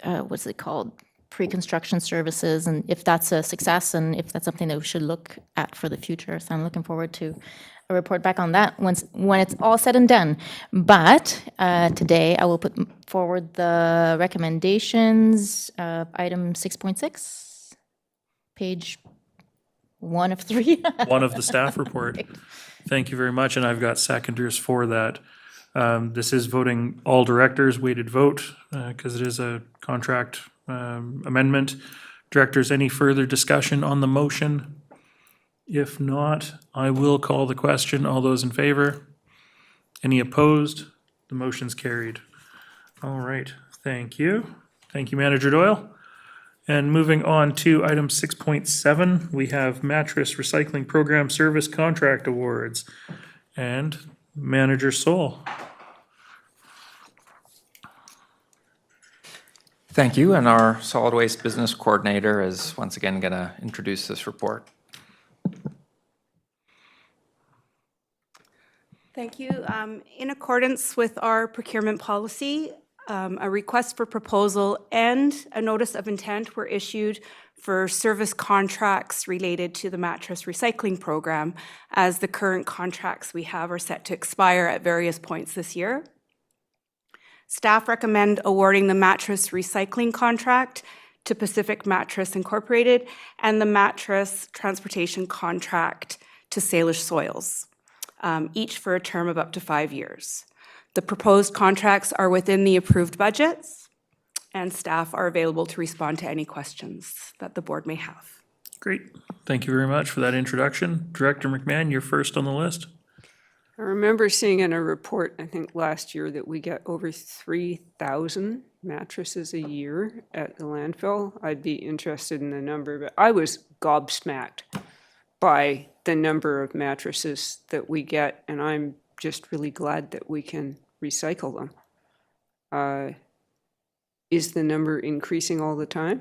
what's it called? Pre-construction services, and if that's a success and if that's something that we should look at for the future. So I'm looking forward to a report back on that when it's all said and done. But today I will put forward the recommendations, item 6.6, page 1 of 3. One of the staff report. Thank you very much, and I've got seconders for that. This is voting all directors, weighted vote, because it is a contract amendment. Directors, any further discussion on the motion? If not, I will call the question. All those in favor? Any opposed? The motion's carried. All right, thank you. Thank you, Manager Doyle. And moving on to item 6.7, we have mattress recycling program service contract awards. And Manager Soul. Thank you, and our solid waste business coordinator is once again going to introduce this report. Thank you. In accordance with our procurement policy, a request for proposal and a notice of intent were issued for service contracts related to the mattress recycling program, as the current contracts we have are set to expire at various points this year. Staff recommend awarding the mattress recycling contract to Pacific Mattress Incorporated and the mattress transportation contract to Salish Soils, each for a term of up to 5 years. The proposed contracts are within the approved budgets, and staff are available to respond to any questions that the board may have. Great. Thank you very much for that introduction. Director McMahon, you're first on the list. I remember seeing in a report, I think last year, that we get over 3,000 mattresses a year at the landfill. I'd be interested in the number, but I was gobsmacked by the number of mattresses that we get, and I'm just really glad that we can recycle them. Is the number increasing all the time?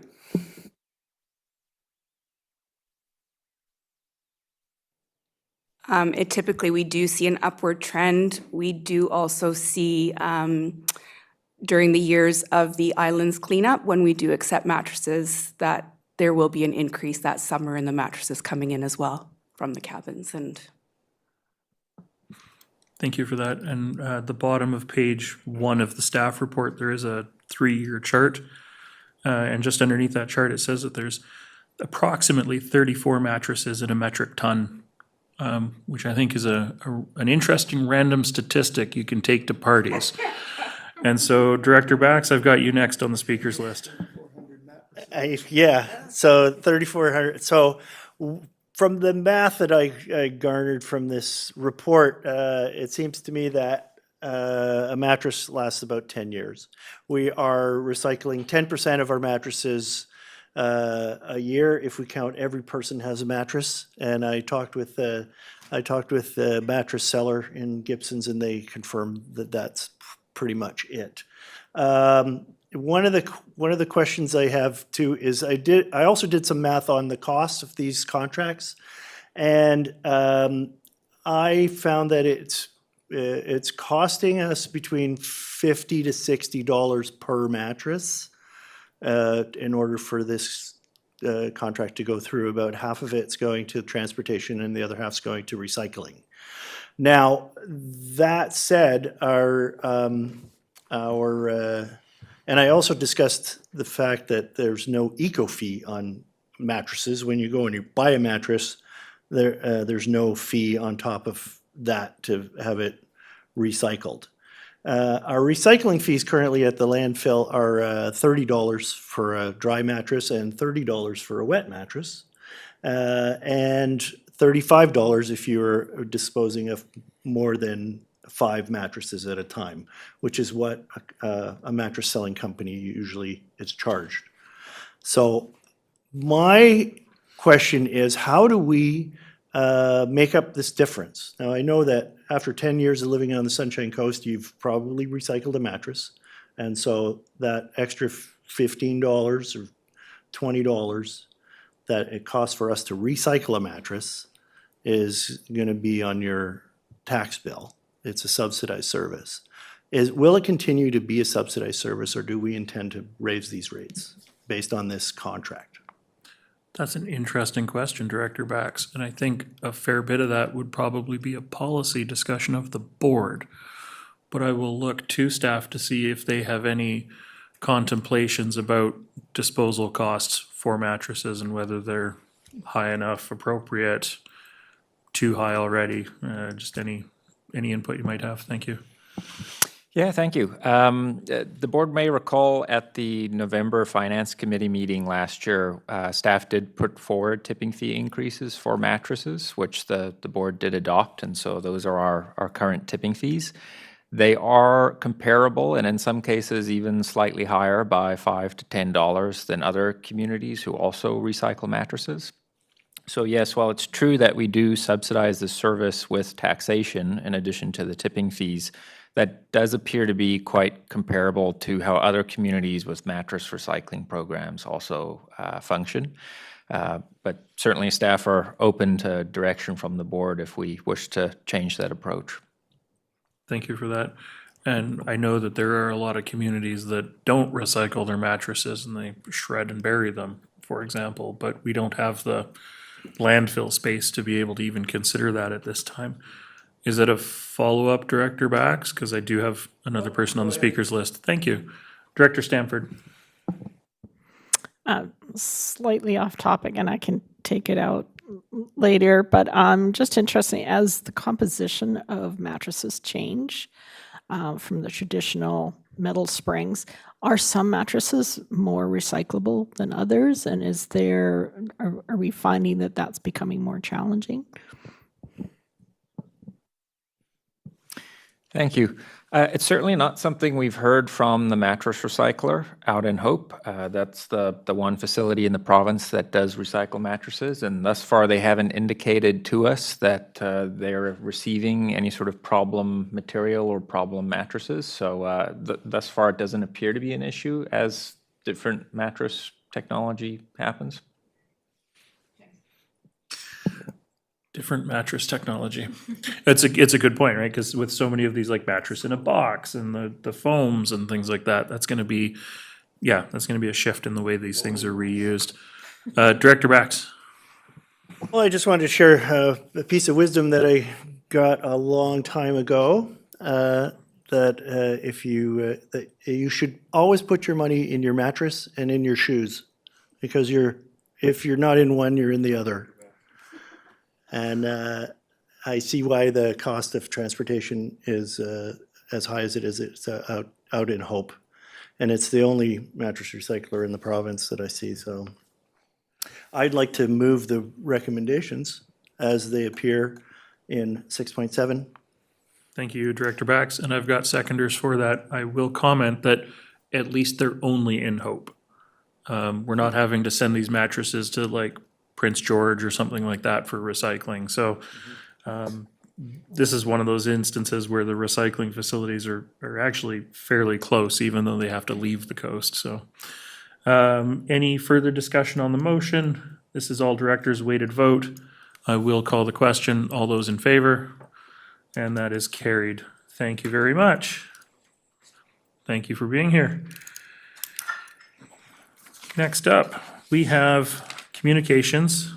Typically, we do see an upward trend. We do also see during the years of the islands cleanup, when we do accept mattresses, that there will be an increase that summer in the mattresses coming in as well from the cabins. And Thank you for that. And at the bottom of page 1 of the staff report, there is a 3-year chart. And just underneath that chart, it says that there's approximately 34 mattresses in a metric ton, which I think is an interesting random statistic you can take to parties. And so, Director Bax, I've got you next on the speakers list. Yeah, so 3,400. So from the math that I garnered from this report, it seems to me that a mattress lasts about 10 years. We are recycling 10% of our mattresses a year if we count every person has a mattress. And I talked with the mattress seller in Gibson's, and they confirmed that that's pretty much it. One of the questions I have too is I also did some math on the cost of these contracts, and I found that it's costing us between $50 to $60 per mattress in order for this contract to go through. About half of it's going to transportation and the other half's going to recycling. Now, that said, and I also discussed the fact that there's no eco fee on mattresses. When you go and you buy a mattress, there's no fee on top of that to have it recycled. Our recycling fees currently at the landfill are $30 for a dry mattress and $30 for a wet mattress, and $35 if you're disposing of more than 5 mattresses at a time, which is what a mattress selling company usually is charged. So my question is, how do we make up this difference? Now, I know that after 10 years of living on the Sunshine Coast, you've probably recycled a mattress. And so that extra $15 or $20 that it costs for us to recycle a mattress is going to be on your tax bill. It's a subsidized service. Will it continue to be a subsidized service, or do we intend to raise these rates based on this contract? That's an interesting question, Director Bax, and I think a fair bit of that would probably be a policy discussion of the board. But I will look to staff to see if they have any contemplations about disposal costs for mattresses and whether they're high enough, appropriate, too high already. Just any input you might have. Thank you. Yeah, thank you. The board may recall at the November Finance Committee meeting last year, staff did put forward tipping fee increases for mattresses, which the board did adopt, and so those are our current tipping fees. They are comparable, and in some cases even slightly higher by $5 to $10 than other communities who also recycle mattresses. So yes, while it's true that we do subsidize the service with taxation in addition to the tipping fees, that does appear to be quite comparable to how other communities with mattress recycling programs also function. But certainly staff are open to direction from the board if we wish to change that approach. Thank you for that. And I know that there are a lot of communities that don't recycle their mattresses and they shred and bury them, for example, but we don't have the landfill space to be able to even consider that at this time. Is it a follow-up, Director Bax? Because I do have another person on the speakers list. Thank you. Director Stanford. Slightly off topic, and I can take it out later, but just interesting, as the composition of mattresses change from the traditional metal springs, are some mattresses more recyclable than others? And are we finding that that's becoming more challenging? Thank you. It's certainly not something we've heard from the mattress recycler out in Hope. That's the one facility in the province that does recycle mattresses, and thus far they haven't indicated to us that they're receiving any sort of problem material or problem mattresses. So thus far it doesn't appear to be an issue as different mattress technology happens. Different mattress technology. It's a good point, right? Because with so many of these like mattress in a box and the foams and things like that, that's going to be a shift in the way these things are reused. Director Bax. Well, I just wanted to share a piece of wisdom that I got a long time ago. That you should always put your money in your mattress and in your shoes, because if you're not in one, you're in the other. And I see why the cost of transportation is as high as it is. It's out in Hope. And it's the only mattress recycler in the province that I see. So I'd like to move the recommendations as they appear in 6.7. Thank you, Director Bax. And I've got seconders for that. I will comment that at least they're only in Hope. We're not having to send these mattresses to like Prince George or something like that for recycling. So this is one of those instances where the recycling facilities are actually fairly close, even though they have to leave the coast. So any further discussion on the motion? This is all directors' weighted vote. I will call the question. All those in favor? And that is carried. Thank you very much. Thank you for being here. Next up, we have communications.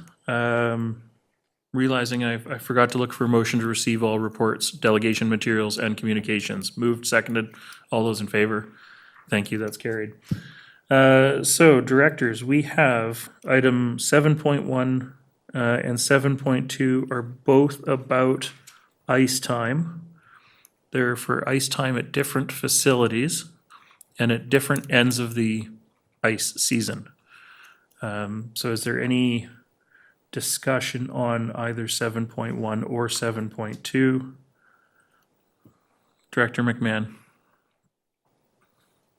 Realizing I forgot to look for a motion to receive all reports, delegation materials, and communications. Moved, seconded. All those in favor? Thank you, that's carried. So, directors, we have item 7.1 and 7.2 are both about ice time. They're for ice time at different facilities and at different ends of the ice season. So is there any discussion on either 7.1 or 7.2? Director McMahon.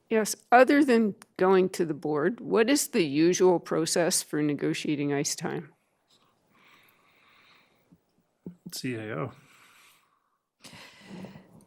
Yes, other than going to the board, what is the usual process for negotiating ice time? CAO.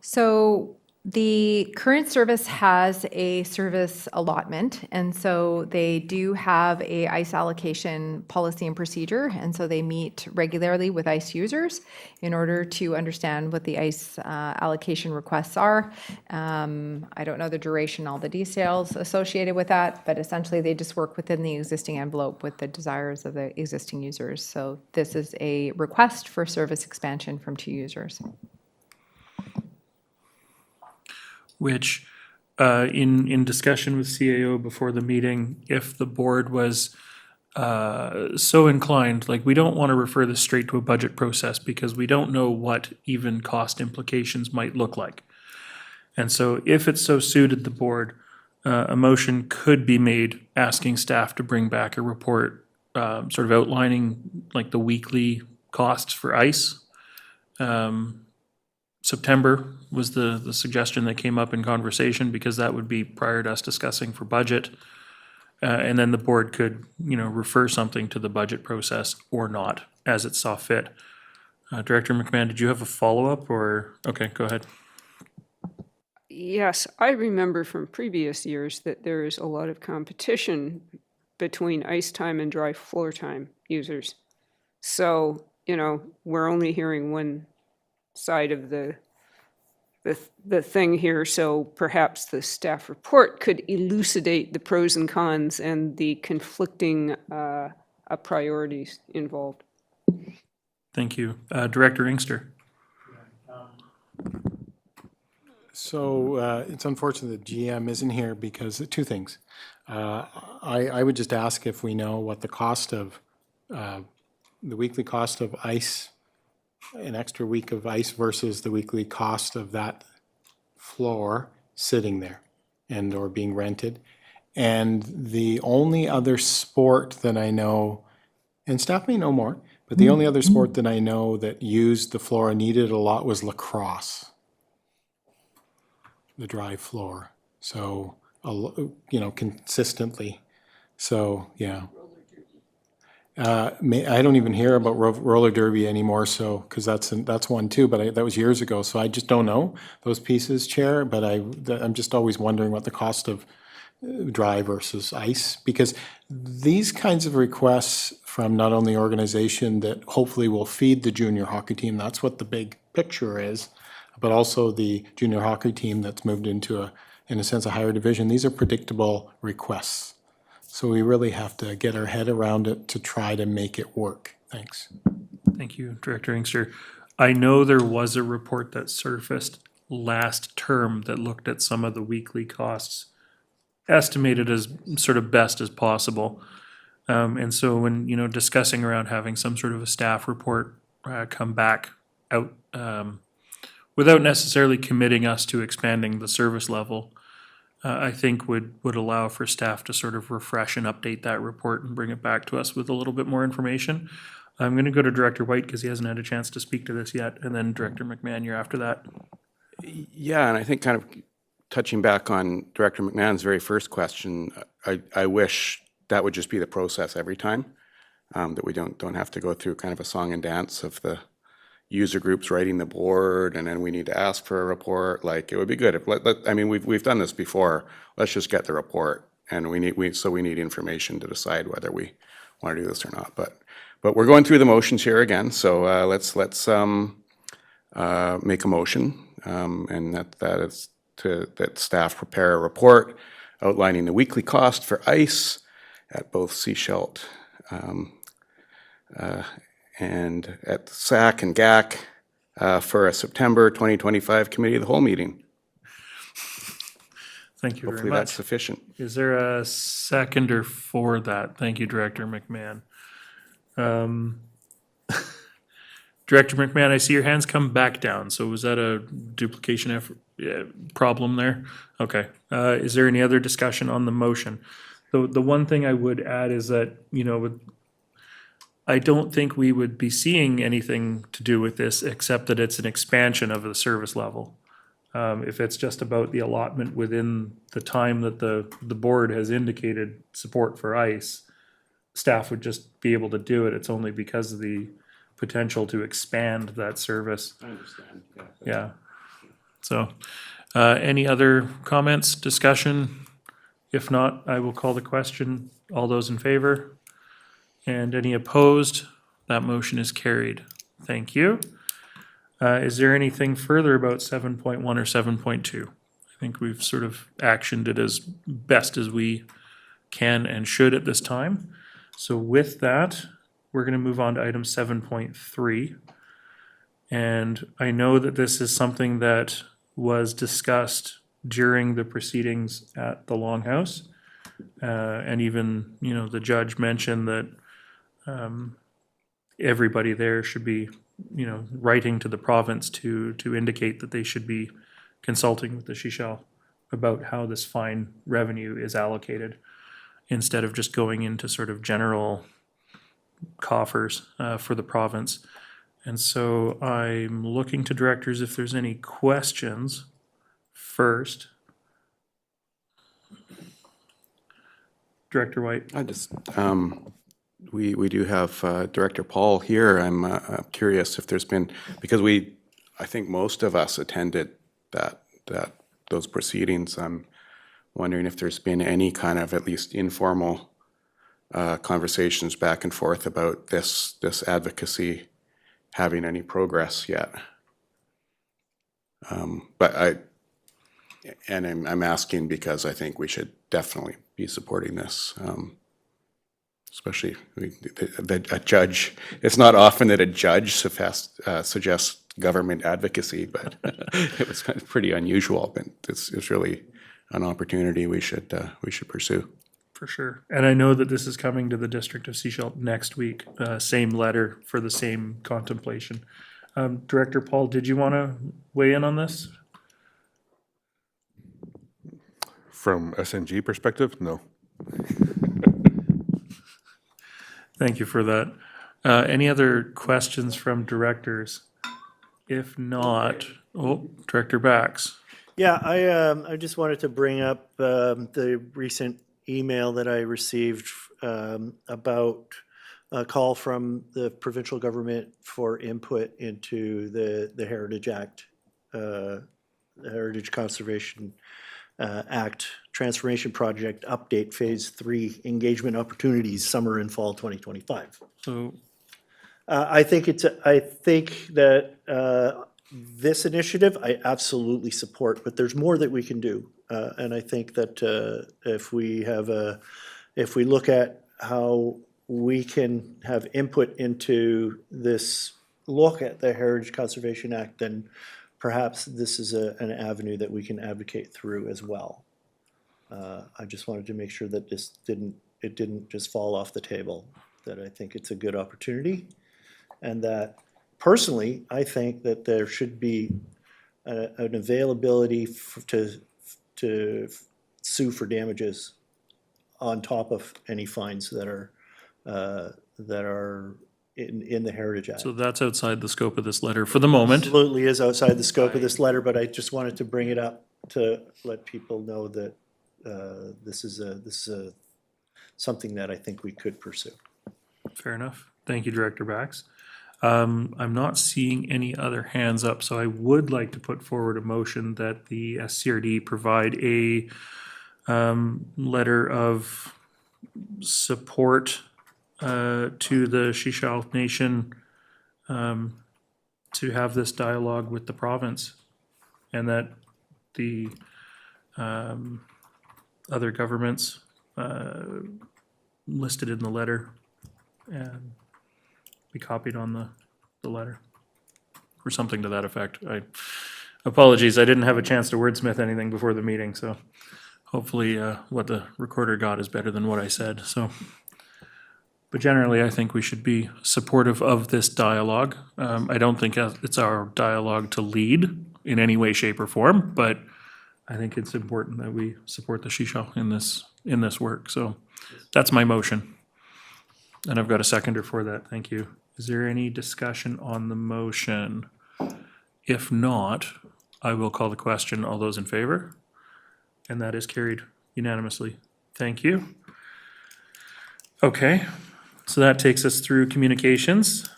So the current service has a service allotment, and so they do have a ICE allocation policy and procedure, and so they meet regularly with ICE users in order to understand what the ICE allocation requests are. I don't know the duration, all the details associated with that, but essentially they just work within the existing envelope with the desires of the existing users. So this is a request for service expansion from 2 users. Which, in discussion with CAO before the meeting, if the board was so inclined, like we don't want to refer this straight to a budget process because we don't know what even cost implications might look like. And so if it so suited the board, a motion could be made asking staff to bring back a report sort of outlining like the weekly costs for ICE. September was the suggestion that came up in conversation because that would be prior to us discussing for budget. And then the board could, refer something to the budget process or not, as it saw fit. Director McMahon, did you have a follow-up or, okay, go ahead. Yes, I remember from previous years that there is a lot of competition between ice time and dry floor time users. So, we're only hearing one side of the thing here, so perhaps the staff report could elucidate the pros and cons and the conflicting priorities involved. Thank you. Director Inkster. So it's unfortunate that GM isn't here because two things. I would just ask if we know what the cost of, the weekly cost of ice, an extra week of ice versus the weekly cost of that floor sitting there and or being rented. And the only other sport that I know, and staff may know more, but the only other sport that I know that used the floor and needed a lot was lacrosse. The dry floor. So, consistently. So, yeah. I don't even hear about roller derby anymore, so, because that's one too, but that was years ago, so I just don't know those pieces, Chair, but I'm just always wondering what the cost of dry versus ice, because these kinds of requests from not only organization that hopefully will feed the junior hockey team, that's what the big picture is, but also the junior hockey team that's moved into in a sense, a higher division. These are predictable requests. So we really have to get our head around it to try to make it work. Thanks. Thank you, Director Inkster. I know there was a report that surfaced last term that looked at some of the weekly costs, estimated as sort of best as possible. And so when, discussing around having some sort of a staff report come back out, without necessarily committing us to expanding the service level, I think would allow for staff to sort of refresh and update that report and bring it back to us with a little bit more information. I'm going to go to Director White because he hasn't had a chance to speak to this yet, and then Director McMahon, you're after that. Yeah, and I think kind of touching back on Director McMahon's very first question, I wish that would just be the process every time, that we don't have to go through kind of a song and dance of the user groups writing the board, and then we need to ask for a report. Like, it would be good if, we've done this before. Let's just get the report, and we need information to decide whether we want to do this or not. But we're going through the motions here again, so let's make a motion, and that is that staff prepare a report outlining the weekly cost for ice at both Seashelt and at SAC and GAC for a September 2025 Committee of the Whole meeting. Thank you very much. Hopefully that's sufficient. Is there a seconder for that? Thank you, Director McMahon. Director McMahon, I see your hands come back down. So was that a duplication effort, problem there? Okay. Is there any other discussion on the motion? The one thing I would add is that, I don't think we would be seeing anything to do with this except that it's an expansion of the service level. If it's just about the allotment within the time that the board has indicated support for ICE, staff would just be able to do it. It's only because of the potential to expand that service. I understand. Yeah. So, any other comments, discussion? If not, I will call the question. All those in favor? And any opposed? That motion is carried. Thank you. Is there anything further about 7.1 or 7.2? I think we've sort of actioned it as best as we can and should at this time. So with that, we're going to move on to item 7.3. And I know that this is something that was discussed during the proceedings at the Longhouse. And even, the judge mentioned that everybody there should be, writing to the province to indicate that they should be consulting with the Shishel about how this fine revenue is allocated instead of just going into sort of general coffers for the province. And so I'm looking to directors if there's any questions first. Director White. I just, we do have Director Paul here. I'm curious if there's been, because I think most of us attended those proceedings. I'm wondering if there's been any kind of at least informal conversations back and forth about this advocacy having any progress yet. I'm asking because I think we should definitely be supporting this, especially a judge. It's not often that a judge suggests government advocacy, but it was kind of pretty unusual. But it's really an opportunity we should pursue. For sure. And I know that this is coming to the District of Sechelt next week, same letter for the same contemplation. Director Paul, did you want to weigh in on this? From SNG perspective, no. Thank you for that. Any other questions from directors? If not, Director Bax. Yeah, I just wanted to bring up the recent email that I received about a call from the provincial government for input into the Heritage Act, the Heritage Conservation Act Transformation Project Update Phase 3 Engagement Opportunities Summer and Fall 2025. So I think that this initiative I absolutely support, but there's more that we can do. And I think that if we look at how we can have input into this look at the Heritage Conservation Act, then perhaps this is an avenue that we can advocate through as well. I just wanted to make sure that it didn't just fall off the table, that I think it's a good opportunity, and that personally, I think that there should be an availability to sue for damages on top of any fines that are in the Heritage Act. So that's outside the scope of this letter for the moment. Absolutely is outside the scope of this letter, but I just wanted to bring it up to let people know that this is something that I think we could pursue. Fair enough. Thank you, Director Bax. I'm not seeing any other hands up, so I would like to put forward a motion that the SCRD provide a letter of support to the Sechelt Nation to have this dialogue with the province, and that the other governments listed in the letter and be copied on the letter, or something to that effect. Apologies, I didn't have a chance to wordsmith anything before the meeting, so hopefully what the recorder got is better than what I said. So, but generally, I think we should be supportive of this dialogue. I don't think it's our dialogue to lead in any way, shape, or form, but I think it's important that we support the Sechelt in this work. So that's my motion. And I've got a seconder for that. Thank you. Is there any discussion on the motion? If not, I will call the question. All those in favor? And that is carried unanimously. Thank you. Okay, so that takes us through communications.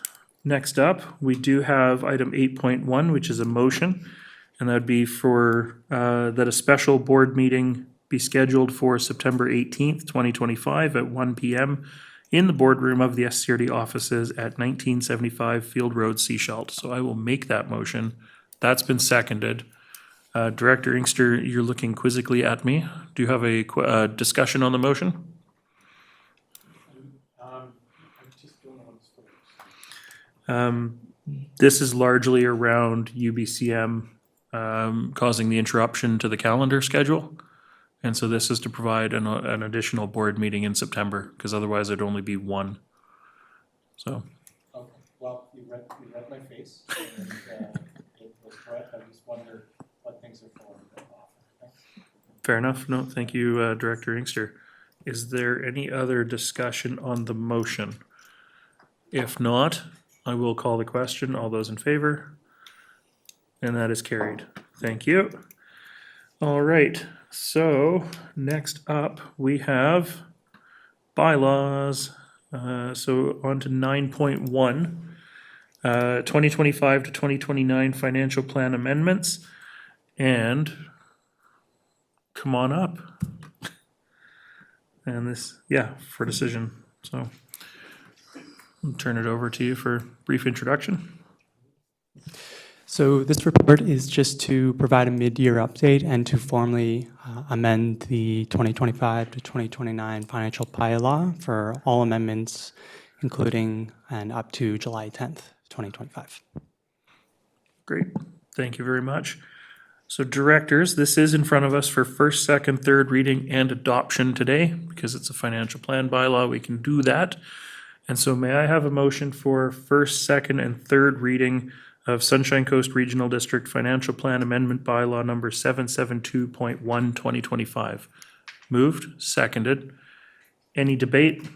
Next up, we do have item 8.1, which is a motion, and that would be for that a special board meeting be scheduled for September 18th, 2025 at 1 p.m. in the boardroom of the SCRD offices at 1975 Field Road, Sechelt. So I will make that motion. That's been seconded. Director Inkster, you're looking quizzically at me. Do you have a discussion on the motion? This is largely around UBCM causing the interruption to the calendar schedule. And so this is to provide an additional board meeting in September, because otherwise there'd only be one. So. Okay, well, you read my face, and it was correct. I just wonder what things are for. Fair enough. No, thank you, Director Inkster. Is there any other discussion on the motion? If not, I will call the question. All those in favor? And that is carried. Thank you. All right. So next up, we have bylaws. So on to 9.1, 2025 to 2029 financial plan amendments. And come on up. And this, yeah, for decision. So I'll turn it over to you for a brief introduction. So this report is just to provide a mid-year update and to formally amend the 2025 to 2029 financial bylaw for all amendments, including and up to July 10th, 2025. Great, thank you very much. So directors, this is in front of us for first, second, third reading and adoption today. Because it's a financial plan bylaw, we can do that. And so may I have a motion for first, second, and third reading of Sunshine Coast Regional District Financial Plan Amendment Bylaw number 772.1, 2025. Moved, seconded. Any debate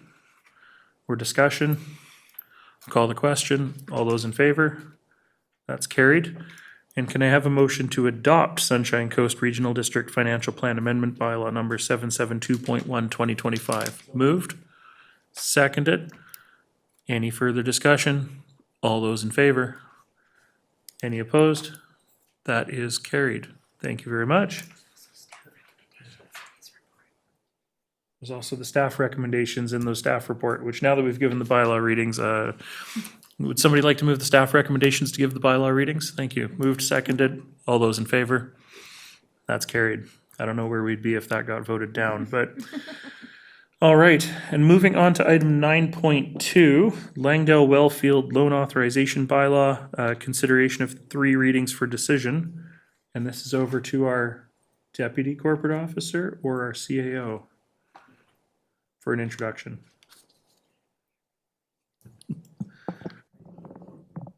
or discussion? I'll call the question. All those in favor? That's carried. And can I have a motion to adopt Sunshine Coast Regional District Financial Plan Amendment Bylaw number 772.1, 2025? Moved, seconded. Any further discussion? All those in favor? Any opposed? That is carried. Thank you very much. There's also the staff recommendations in those staff report, which now that we've given the bylaw readings, would somebody like to move the staff recommendations to give the bylaw readings? Thank you. Moved, seconded. All those in favor? That's carried. I don't know where we'd be if that got voted down, but all right. And moving on to item 9.2, Langdale Wellfield Loan Authorization Bylaw, consideration of 3 readings for decision. And this is over to our Deputy Corporate Officer or our CAO for an introduction.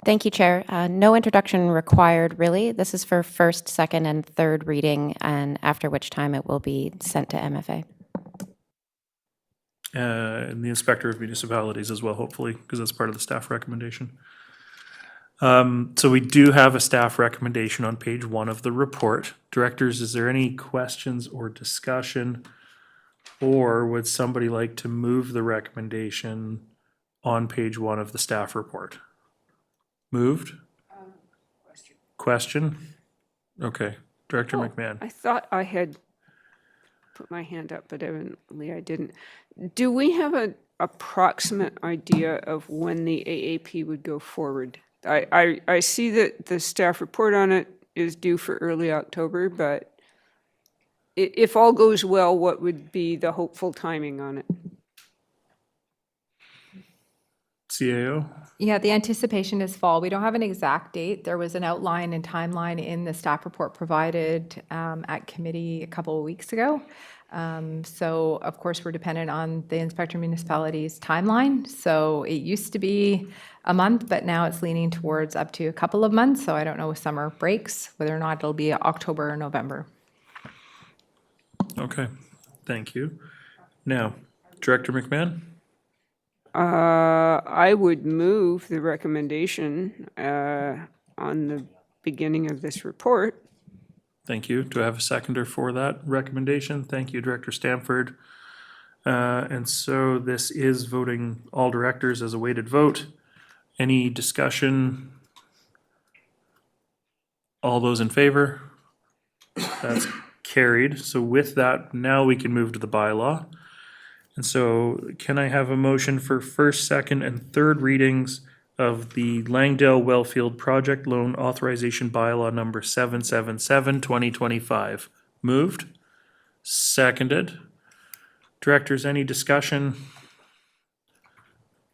Thank you, Chair. No introduction required, really. This is for first, second, and third reading, and after which time it will be sent to MFA. And the Inspector of Municipalities as well, hopefully, because that's part of the staff recommendation. So we do have a staff recommendation on page 1 of the report. Directors, is there any questions or discussion? Or would somebody like to move the recommendation on page 1 of the staff report? Moved? Question? Okay. Director McMahon. I thought I had put my hand up, but evidently I didn't. Do we have an approximate idea of when the AAP would go forward? I see that the staff report on it is due for early October, but if all goes well, what would be the hopeful timing on it? CAO? Yeah, the anticipation is fall. We don't have an exact date. There was an outline and timeline in the staff report provided at committee a couple of weeks ago. So of course, we're dependent on the Inspector of Municipalities timeline. So it used to be a month, but now it's leaning towards up to a couple of months. So I don't know with summer breaks, whether or not it'll be October or November. Okay, thank you. Now, Director McMahon? I would move the recommendation on the beginning of this report. Thank you. Do I have a seconder for that recommendation? Thank you, Director Stamford. And so this is voting all directors as a weighted vote. Any discussion? All those in favor? That's carried. So with that, now we can move to the bylaw. And so can I have a motion for first, second, and third readings of the Langdale Wellfield Project Loan Authorization Bylaw number 777, 2025? Moved? Seconded? Directors, any discussion?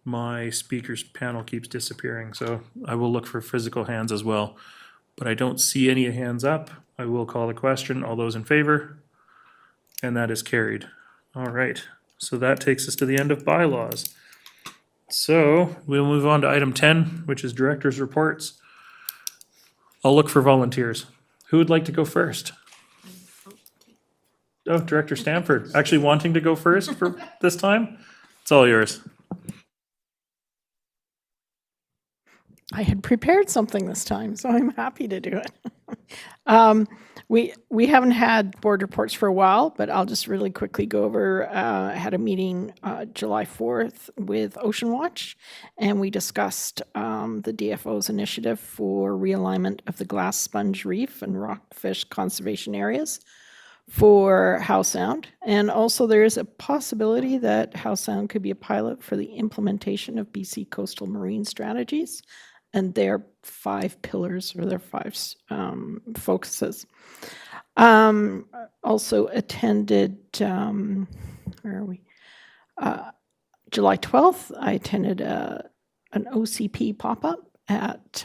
My speakers panel keeps disappearing, so I will look for physical hands as well. But I don't see any hands up. I will call the question. All those in favor? And that is carried. All right. So that takes us to the end of bylaws. So we'll move on to item 10, which is director's reports. I'll look for volunteers. Who would like to go first? Oh, Director Stamford, actually wanting to go first for this time? It's all yours. I had prepared something this time, so I'm happy to do it. We haven't had board reports for a while, but I'll just really quickly go over. I had a meeting July 4th with Ocean Watch, and we discussed the DFO's initiative for realignment of the glass sponge reef and rockfish conservation areas for Howe Sound. And also there is a possibility that Howe Sound could be a pilot for the implementation of BC coastal marine strategies and their 5 pillars or their 5 focuses. Also attended, where are we? July 12th, I attended an OCP pop-up at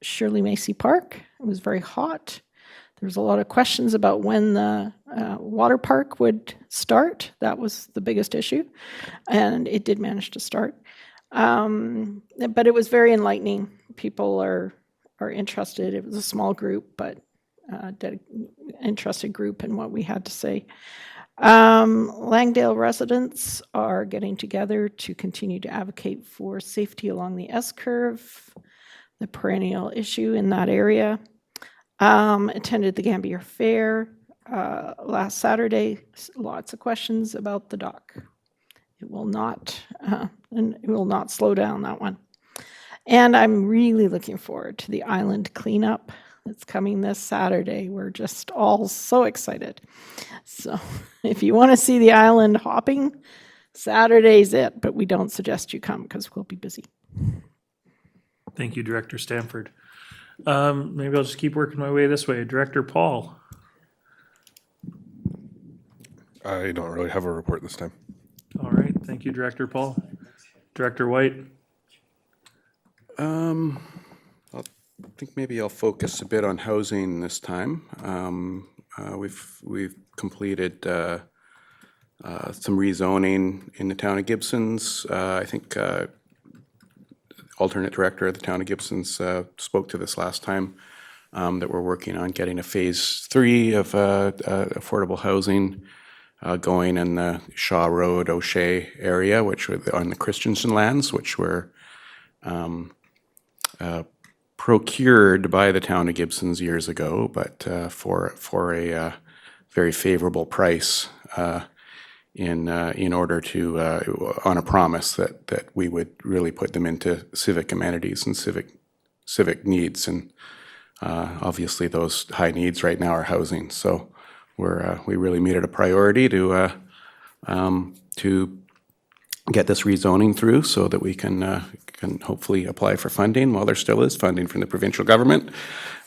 Shirley Macy Park. It was very hot. There was a lot of questions about when the water park would start. That was the biggest issue, and it did manage to start. But it was very enlightening. People are interested. It was a small group, but interested group in what we had to say. Langdale residents are getting together to continue to advocate for safety along the S-curve, the perennial issue in that area. Attended the Gambier Fair last Saturday. Lots of questions about the dock. It will not slow down, that one. And I'm really looking forward to the island cleanup that's coming this Saturday. We're just all so excited. So if you want to see the island hopping, Saturday's it, but we don't suggest you come because we'll be busy. Thank you, Director Stanford. Maybe I'll just keep working my way this way. Director Paul. I don't really have a report this time. All right, thank you, Director Paul. Director White. I think maybe I'll focus a bit on housing this time. We've completed some rezoning in the town of Gibsons. I think alternate director of the town of Gibsons spoke to this last time, that we're working on getting a phase 3 of affordable housing going in the Shaw Road, O'Shea area, which were on the Christensen lands, which were procured by the town of Gibsons years ago, but for a very favorable price in order to on a promise that we would really put them into civic amenities and civic needs, and obviously those high needs right now are housing. So we really made it a priority to get this rezoning through so that we can hopefully apply for funding while there still is funding from the provincial government.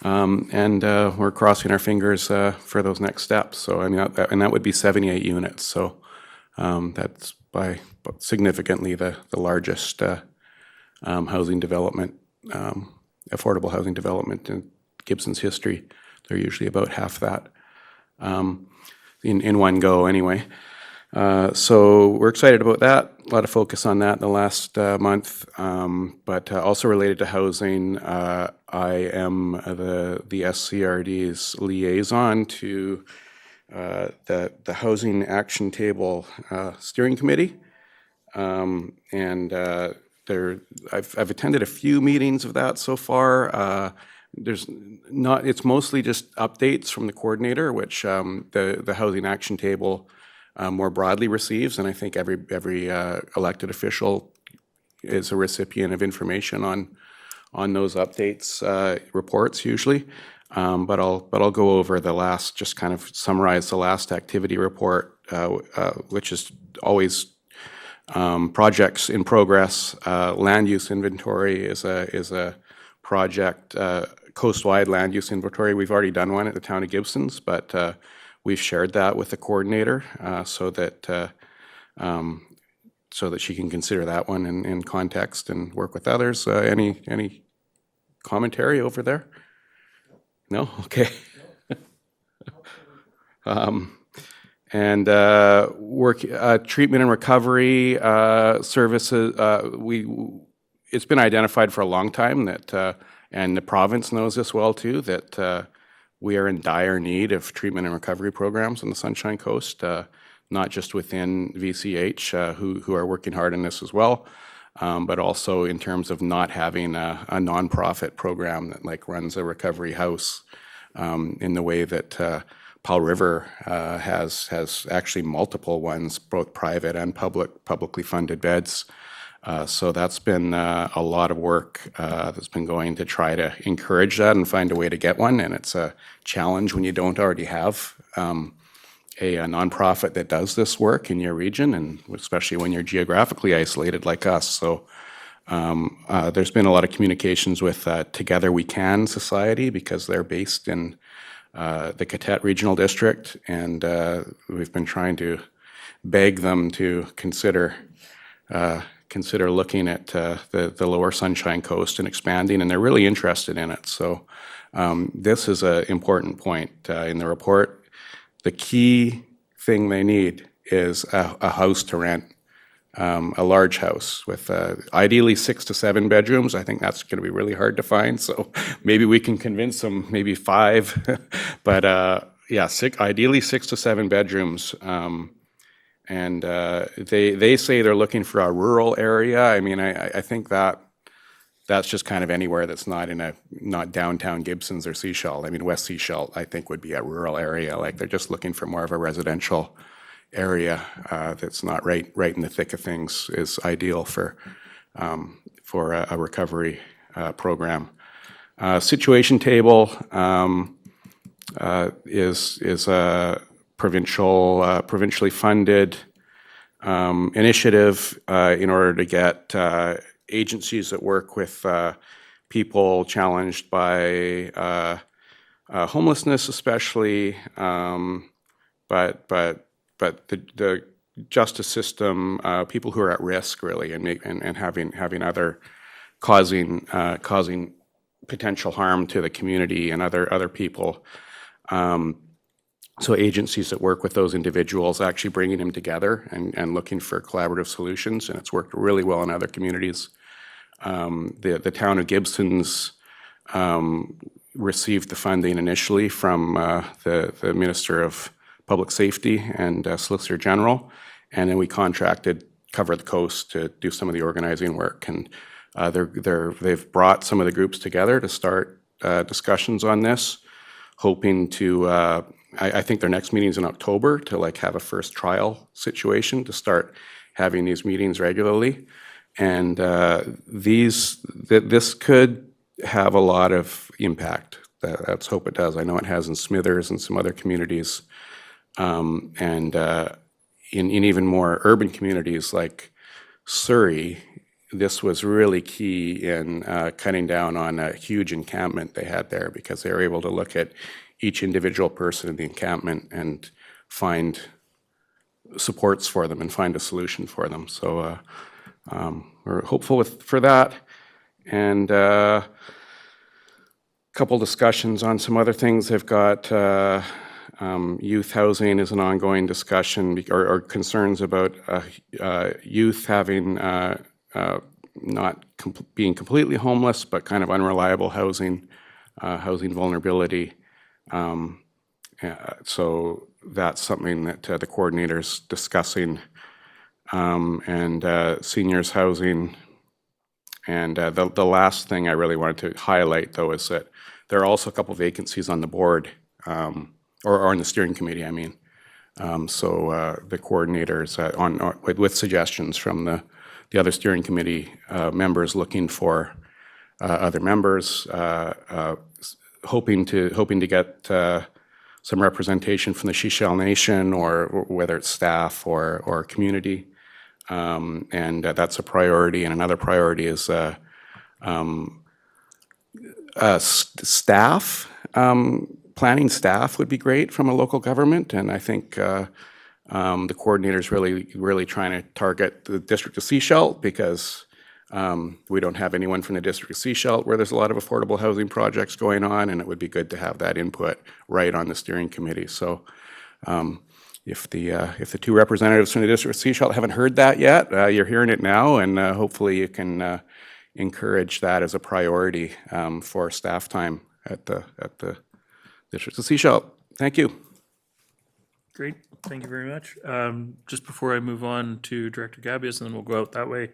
And we're crossing our fingers for those next steps. So I mean, that would be 78 units. So that's by significantly the largest housing development, affordable housing development in Gibson's history. They're usually about half that in one go anyway. So we're excited about that. A lot of focus on that in the last month, but also related to housing, I am the SCRD's liaison to the Housing Action Table Steering Committee, and I've attended a few meetings of that so far. It's mostly just updates from the coordinator, which the Housing Action Table more broadly receives, and I think every elected official is a recipient of information on those updates reports usually. But I'll go over the last, just kind of summarize the last activity report, which is always projects in progress. Land use inventory is a project, coast-wide land use inventory. We've already done one at the town of Gibsons, but we've shared that with the coordinator so that she can consider that one in context and work with others. Any commentary over there? No? Okay. And treatment and recovery services, it's been identified for a long time that, and the province knows this well too, that we are in dire need of treatment and recovery programs on the Sunshine Coast, not just within VCH, who are working hard on this as well, but also in terms of not having a nonprofit program that like runs a recovery house in the way that Powell River has actually multiple ones, both private and publicly funded beds. So that's been a lot of work that's been going to try to encourage that and find a way to get one. And it's a challenge when you don't already have a nonprofit that does this work in your region, and especially when you're geographically isolated like us. So there's been a lot of communications with Together We Can Society, because they're based in the Catet Regional District, and we've been trying to beg them to consider looking at the lower Sunshine Coast and expanding, and they're really interested in it. So this is an important point in the report. The key thing they need is a house to rent, a large house with ideally 6 to 7 bedrooms. I think that's going to be really hard to find, so maybe we can convince them, maybe 5. But yeah, ideally 6 to 7 bedrooms. And they say they're looking for a rural area. I mean, I think that's just kind of anywhere that's not downtown Gibsons or Sechelt. I mean, West Sechelt, I think, would be a rural area. Like, they're just looking for more of a residential area that's not right in the thick of things, is ideal for a recovery program. Situation table is a provincially funded initiative in order to get agencies that work with people challenged by homelessness, especially, but the justice system, people who are at risk, really, and having other causing potential harm to the community and other people. So agencies that work with those individuals, actually bringing them together and looking for collaborative solutions, and it's worked really well in other communities. The town of Gibsons received the funding initially from the Minister of Public Safety and Solicitor General, and then we contracted Cover the Coast to do some of the organizing work. And they've brought some of the groups together to start discussions on this, hoping to, I think their next meeting is in October, to like have a first trial situation to start having these meetings regularly. And this could have a lot of impact. Let's hope it does. I know it has in Smithers and some other communities, and in even more urban communities like Surrey. This was really key in cutting down on a huge encampment they had there, because they were able to look at each individual person in the encampment and find supports for them and find a solution for them. So we're hopeful for that. And a couple discussions on some other things. They've got youth housing is an ongoing discussion, or concerns about youth having not being completely homeless, but kind of unreliable housing vulnerability. So that's something that the coordinator's discussing, and seniors housing. And the last thing I really wanted to highlight, though, is that there are also a couple vacancies on the board, or on the steering committee, I mean. So the coordinators with suggestions from the other steering committee members looking for other members, hoping to get some representation from the Sechelt Nation, or whether it's staff or community, and that's a priority. And another priority is staff. Planning staff would be great from a local government, and I think the coordinator's really trying to target the District of Sechelt, because we don't have anyone from the District of Sechelt where there's a lot of affordable housing projects going on, and it would be good to have that input right on the steering committee. So if the two representatives from the District of Sechelt haven't heard that yet, you're hearing it now, and hopefully you can encourage that as a priority for staff time at the District of Sechelt. Thank you. Great, thank you very much. Just before I move on to Director Gabius, and then we'll go out that way,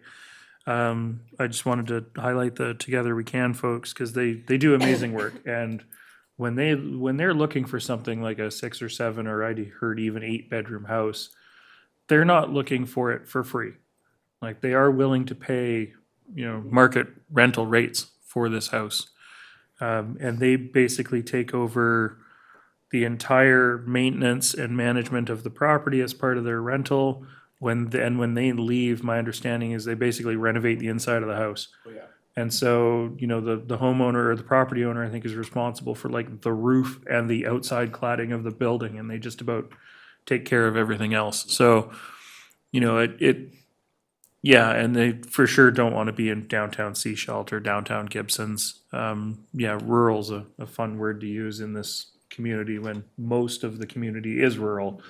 I just wanted to highlight the Together We Can folks, because they do amazing work. And when they're looking for something like a 6 or 7, or I heard even 8-bedroom house, they're not looking for it for free. Like, they are willing to pay, market rental rates for this house. And they basically take over the entire maintenance and management of the property as part of their rental. When they leave, my understanding is they basically renovate the inside of the house. And so, the homeowner or the property owner, I think, is responsible for like the roof and the outside cladding of the building, and they just about take care of everything else. So, yeah, and they for sure don't want to be in downtown Seashelt or downtown Gibson's. Rural's a fun word to use in this community when most of the community is rural.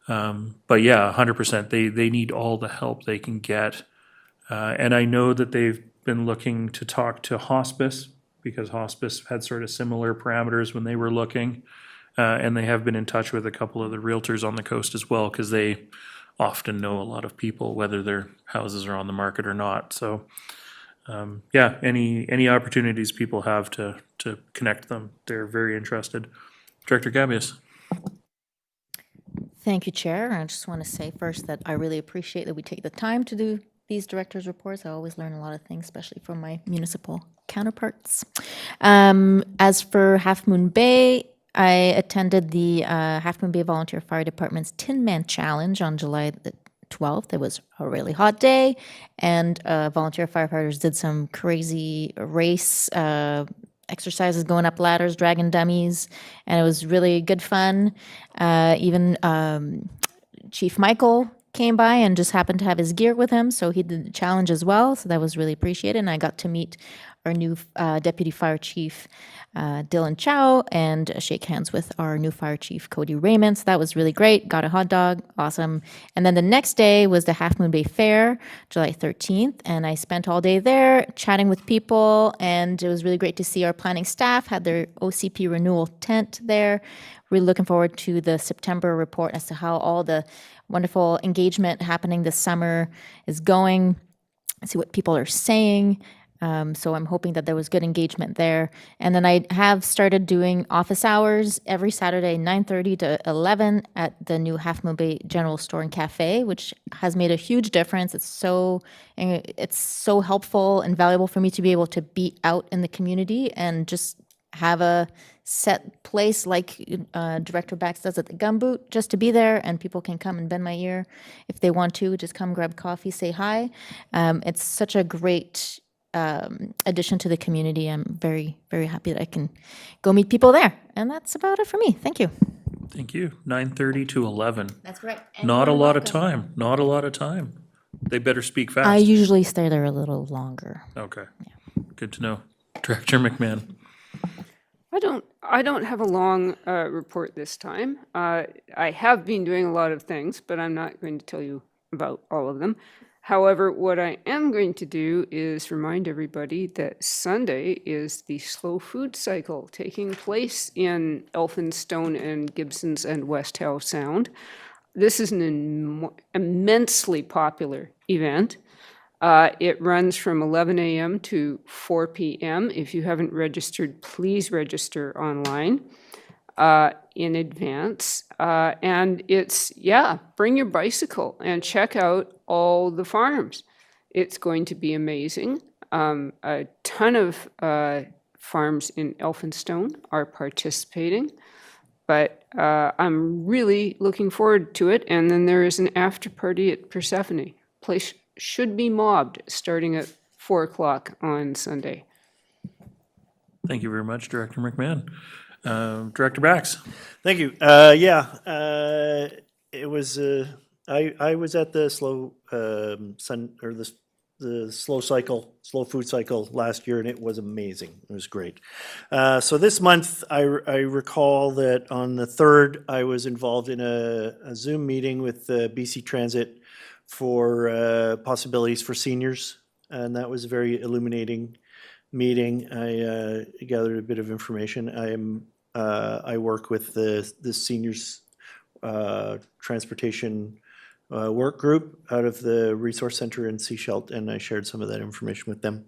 But yeah, 100%, they need all the help they can get. And I know that they've been looking to talk to hospice, because hospice had sort of similar parameters when they were looking. And they have been in touch with a couple of the realtors on the coast as well, because they often know a lot of people, whether their houses are on the market or not. So, any opportunities people have to connect them, they're very interested. Director Gabius. Thank you, Chair. I just want to say first that I really appreciate that we take the time to do these directors' reports. I always learn a lot of things, especially from my municipal counterparts. As for Half Moon Bay, I attended the Half Moon Bay Volunteer Fire Department's Tin Man Challenge on July the 12th. It was a really hot day, and volunteer firefighters did some crazy race exercises, going up ladders, dragging dummies, and it was really good fun. Even Chief Michael came by and just happened to have his gear with him, so he did the challenge as well, so that was really appreciated. And I got to meet our new Deputy Fire Chief, Dylan Chow, and shake hands with our new Fire Chief, Cody Raymond. So that was really great. Got a hot dog. Awesome. And then the next day was the Half Moon Bay Fair, July 13th, and I spent all day there chatting with people, and it was really great to see our planning staff had their OCP renewal tent there. Really looking forward to the September report as to how all the wonderful engagement happening this summer is going, see what people are saying. So I'm hoping that there was good engagement there. And then I have started doing office hours every Saturday, 9:30 to 11 at the new Half Moon Bay General Store and Cafe, which has made a huge difference. It's so helpful and valuable for me to be able to be out in the community and just have a set place like Director Bax does at the Gumboot, just to be there, and people can come and bend my ear if they want to. Just come grab coffee, say hi. It's such a great addition to the community. I'm very, very happy that I can go meet people there. And that's about it for me. Thank you. Thank you. 9:30 to 11. That's right. Not a lot of time. Not a lot of time. They better speak fast. I usually stay there a little longer. Okay. Good to know. Director McMahon. I don't have a long report this time. I have been doing a lot of things, but I'm not going to tell you about all of them. However, what I am going to do is remind everybody that Sunday is the slow food cycle taking place in Elphinstone and Gibsons and West Howe Sound. This is an immensely popular event. It runs from 11 a.m. to 4 p.m. If you haven't registered, please register online in advance. And it's, bring your bicycle and check out all the farms. It's going to be amazing. A ton of farms in Elphinstone are participating, but I'm really looking forward to it. And then there is an after party at Persephone. Place should be mobbed starting at 4 o'clock on Sunday. Thank you very much, Director McMahon. Director Bax. Thank you. It was. I was at the the slow food cycle last year, and it was amazing. It was great. So this month, I recall that on the 3rd, I was involved in a Zoom meeting with BC Transit for possibilities for seniors, and that was a very illuminating meeting. I gathered a bit of information. I work with the seniors transportation work group out of the Resource Center in Seashelt, and I shared some of that information with them.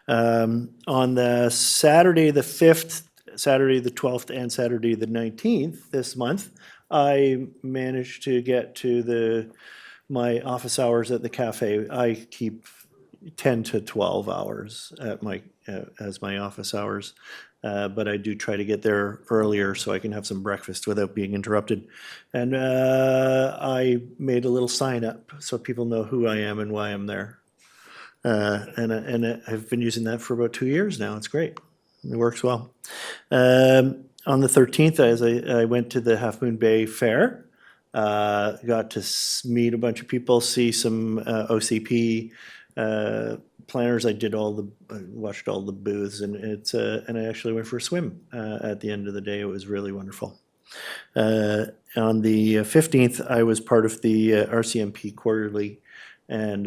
On the Saturday the 5th, Saturday the 12th, and Saturday the 19th this month, I managed to get to my office hours at the cafe. I keep 10 to 12 hours at as my office hours. But I do try to get there earlier so I can have some breakfast without being interrupted. And I made a little sign up so people know who I am and why I'm there. And I've been using that for about 2 years now. It's great. It works well. On the 13th, as I went to the Half Moon Bay Fair, got to meet a bunch of people, see some OCP planners. I watched all the booths, and and I actually went for a swim at the end of the day. It was really wonderful. On the 15th, I was part of the RCMP quarterly, and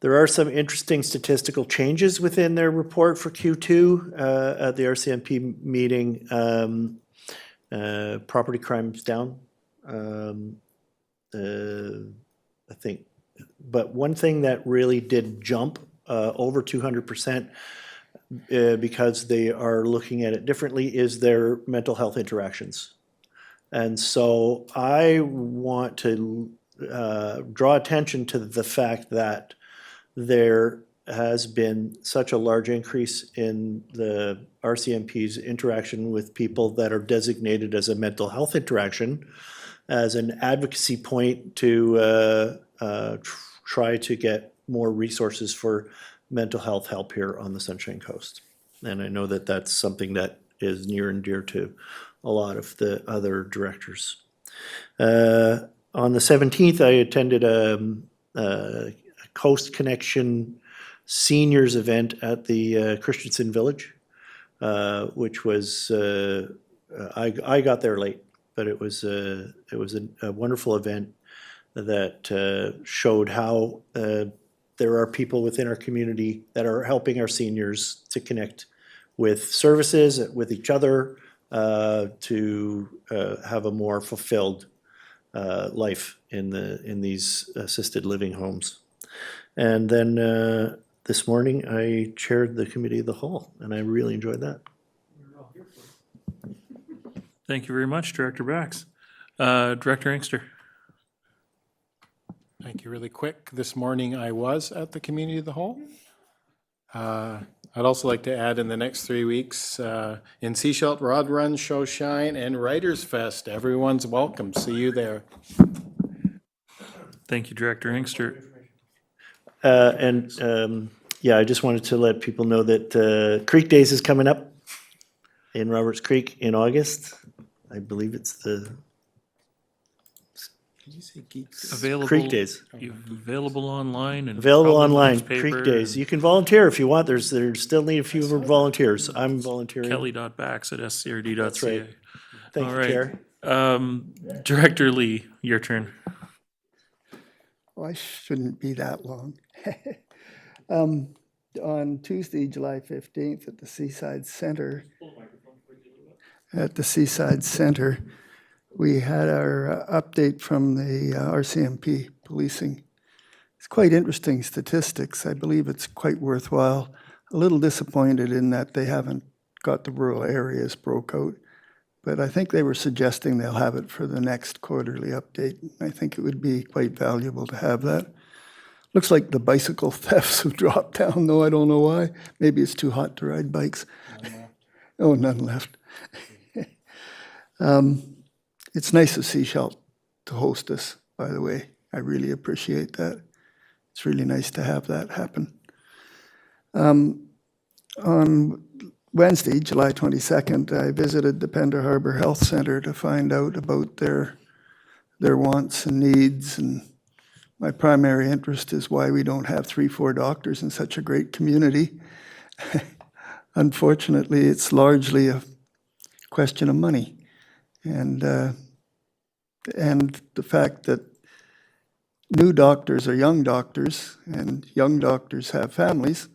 there are some interesting statistical changes within their report for Q2 at the RCMP meeting. Property crime's down. I think, but one thing that really did jump over 200% because they are looking at it differently is their mental health interactions. And so I want to draw attention to the fact that there has been such a large increase in the RCMP's interaction with people that are designated as a mental health interaction as an advocacy point to try to get more resources for mental health help here on the Sunshine Coast. And I know that that's something that is near and dear to a lot of the other directors. On the 17th, I attended a Coast Connection seniors event at the Christensen Village, which was, I got there late, but it was a wonderful event that showed how there are people within our community that are helping our seniors to connect with services, with each other, to have a more fulfilled life in these assisted living homes. And then this morning, I chaired the committee of the whole, and I really enjoyed that. Thank you very much, Director Bax. Director Inkster. Thank you. Really quick, this morning I was at the Community of the Whole. I'd also like to add in the next 3 weeks in Seashelt, Rod Run, Show Shine, and Writers Fest. Everyone's welcome. See you there. Thank you, Director Inkster. Yeah, I just wanted to let people know that Creek Days is coming up in Roberts Creek in August. I believe it's the Available, Creek Days. Available online and Available probably in the online, newspaper Creek Days. and You can volunteer if you want. There still need a few more volunteers. I'm volunteering. Kelly.bax@scrd.ca. That's right. Thank All you, right. Chair. Director Lee, your turn. Well, I shouldn't be that long. On Tuesday, July 15th, at the Seaside Center, we had our update from the RCMP policing. It's quite interesting statistics. I believe it's quite worthwhile. A little disappointed in that they haven't got the rural areas broke out, but I think they were suggesting they'll have it for the next quarterly update. I think it would be quite valuable to have that. Looks like the bicycle thefts have dropped down, though I don't know why. Maybe it's too hot to ride bikes. Oh, none left. It's nice of Seashelt to host us, by the way. I really appreciate that. It's really nice to have that happen. On Wednesday, July 22nd, I visited the Pender Harbor Health Center to find out about their wants and needs. And my primary interest is why we don't have 3-4 doctors in such a great community. Unfortunately, it's largely a question of money. And the fact that new doctors are young doctors, and young doctors have families,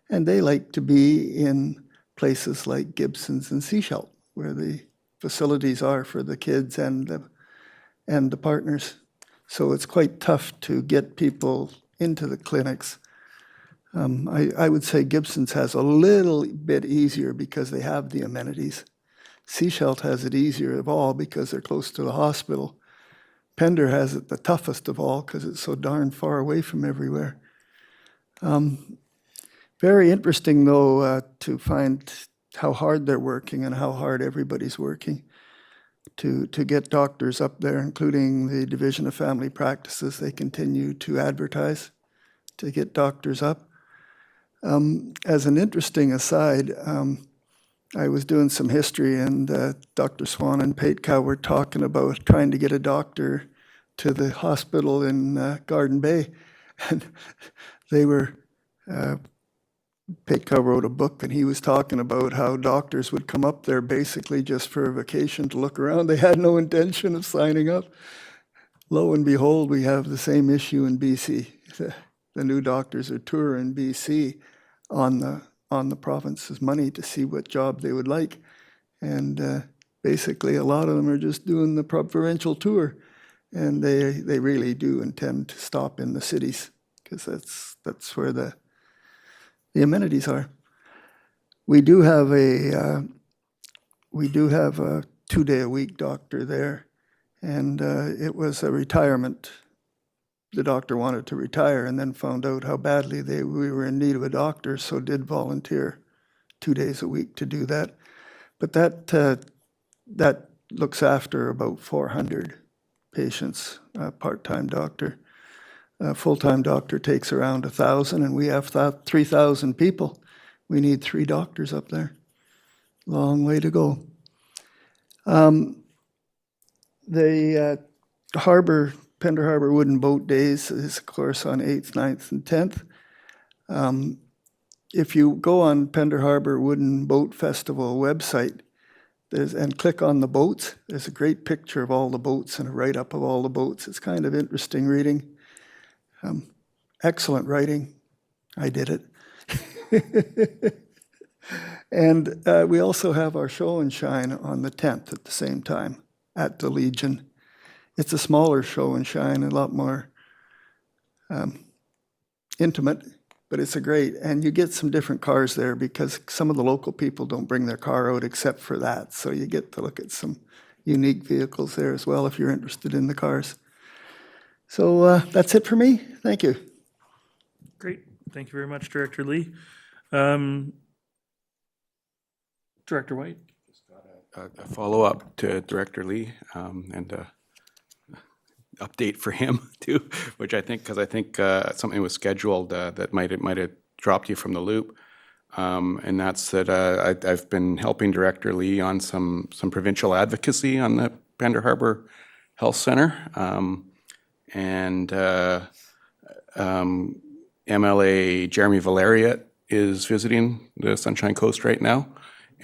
and they like to be in places like Gibson's and Seashelt, where the facilities are for the kids and the partners. So it's quite tough to get people into the clinics. I would say Gibson's has a little bit easier because they have the amenities. Seashelt has it easier of all because they're close to the hospital. Pender has it the toughest of all because it's so darn far away from everywhere. Very interesting, though, to find how hard they're working and how hard everybody's working to get doctors up there, including the Division of Family Practices. They continue to advertise to get doctors up. As an interesting aside, I was doing some history, and Dr. Swan and Patecow were talking about trying to get a doctor to the hospital in Garden Bay. And they were, Patecow wrote a book, and he was talking about how doctors would come up there basically just for a vacation to look around. They had no intention of signing up. Lo and behold, we have the same issue in BC. The new doctors are touring BC on the province's money to see what job they would like. And basically, a lot of them are just doing the provincial tour. And they really do intend to stop in the cities because that's where the amenities are. We do have a 2-day-a-week doctor there, and it was a retirement. The doctor wanted to retire and then found out how badly we were in need of a doctor, so did volunteer 2 days a week to do that. But that looks after about 400 patients, a part-time doctor. A full-time doctor takes around 1,000, and we have 3,000 people. We need 3 doctors up there. Long way to go. The Pender Harbor Wooden Boat Days is, of course, on 8th, 9th, and 10th. If you go on Pender Harbor Wooden Boat Festival website and click on the boats, there's a great picture of all the boats and a write-up of all the boats. It's kind of interesting reading. Excellent writing. I did it. And we also have our show and shine on the 10th at the same time at the Legion. It's a smaller show and shine, a lot more intimate, but it's a great, and you get some different cars there because some of the local people don't bring their car out except for that. So you get to look at some unique vehicles there as well if you're interested in the cars. So that's it for me. Thank you. Great. Thank you very much, Director Lee. Director White? A follow-up to Director Lee and update for him too, which I think something was scheduled that might have dropped you from the loop, and that's that I've been helping Director Lee on some provincial advocacy on the Pender Harbor Health Center, and MLA Jeremy Valeriot is visiting the Sunshine Coast right now,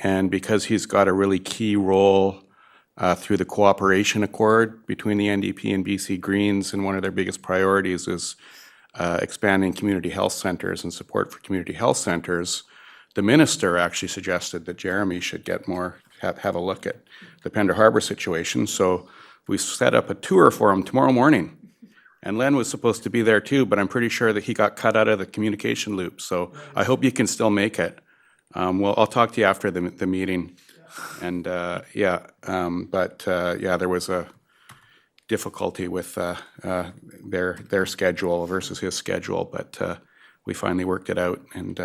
and because he's got a really key role through the cooperation accord between the NDP and BC Greens, and one of their biggest priorities is expanding community health centers and support for community health centers. The minister actually suggested that Jeremy should get have a look at the Pender Harbor situation. So we set up a tour for him tomorrow morning. And Len was supposed to be there too, but I'm pretty sure that he got cut out of the communication loop. So I hope you can still make it. Well, I'll talk to you after the meeting. And there was a difficulty with their schedule versus his schedule, but we finally worked it out. And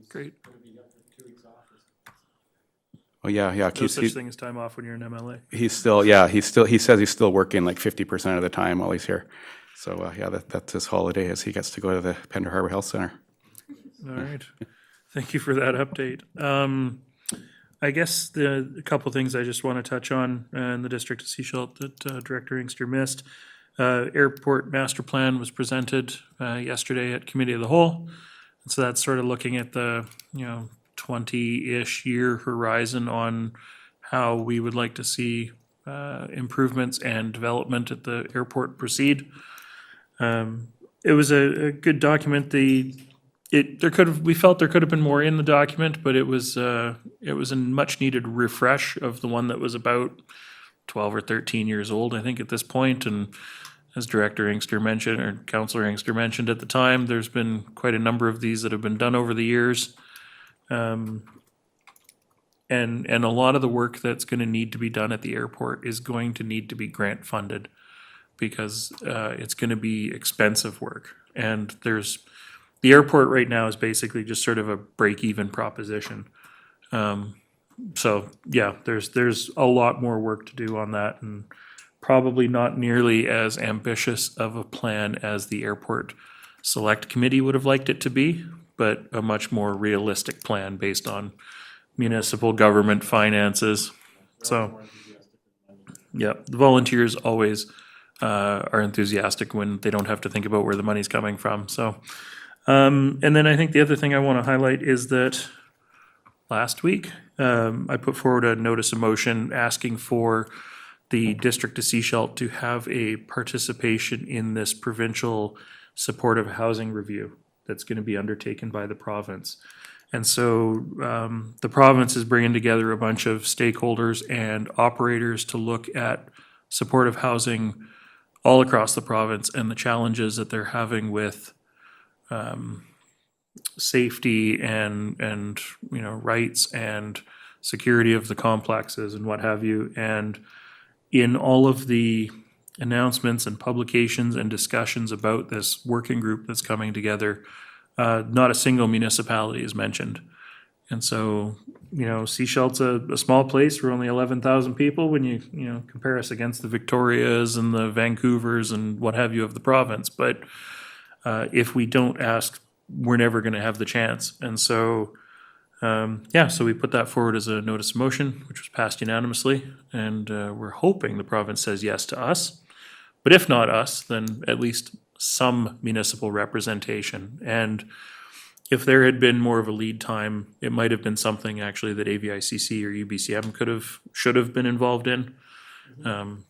Great. Oh yeah. No such thing as time off when you're in MLA. He says he's still working like 50% of the time while he's here. So that's his holiday, as he gets to go to the Pender Harbor Health Center. All right. Thank you for that update. I guess a couple things I just want to touch on in the district of Seashelt that Director Inkster missed. Airport master plan was presented yesterday at Committee of the Whole. And so that's sort of looking at the 20-ish year horizon on how we would like to see improvements and development at the airport proceed. It was a good document. The we felt there could have been more in the document, but it was a much needed refresh of the one that was about 12 or 13 years old, I think, at this point. And as Director Inkster mentioned, or Councillor Inkster mentioned at the time, there's been quite a number of these that have been done over the years. And a lot of the work that's going to need to be done at the airport is going to need to be grant funded, because it's going to be expensive work. And the airport right now is basically just sort of a break-even proposition. So yeah, there's a lot more work to do on that, and probably not nearly as ambitious of a plan as the airport select committee would have liked it to be, but a much more realistic plan based on municipal government finances. So, yeah, the volunteers always are enthusiastic when they don't have to think about where the money's coming from. So, and then I think the other thing I want to highlight is that last week I put forward a notice of motion asking for the District of Sechelt to have a participation in this provincial supportive housing review that's going to be undertaken by the province. And so the province is bringing together a bunch of stakeholders and operators to look at supportive housing all across the province and the challenges that they're having with safety and rights and security of the complexes and what have you. And in all of the announcements and publications and discussions about this working group that's coming together, not a single municipality is mentioned. And so, Sechelt's a small place. We're only 11,000 people when you compare us against the Victorias and the Vancouvers and what have you of the province. But if we don't ask, we're never going to have the chance. And so, so we put that forward as a notice of motion, which was passed unanimously. And we're hoping the province says yes to us. But if not us, then at least some municipal representation. And if there had been more of a lead time, it might have been something actually that AVICC or UBCM should have been involved in.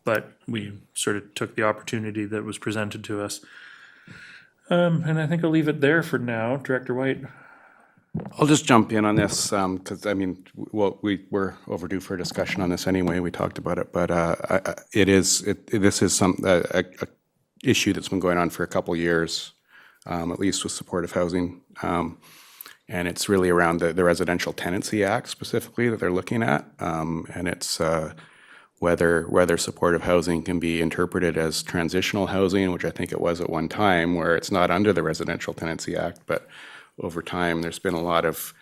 But we sort of took the opportunity that was presented to us. And I think I'll leave it there for now. Director White. I'll just jump in on this because we're overdue for a discussion on this anyway. We talked about it, but this is a issue that's been going on for a couple years, at least with supportive housing, and it's really around the Residential Tenancy Act specifically that they're looking at, and it's whether supportive housing can be interpreted as transitional housing, which I think it was at one time, where it's not under the Residential Tenancy Act, but over time, there's been a lot of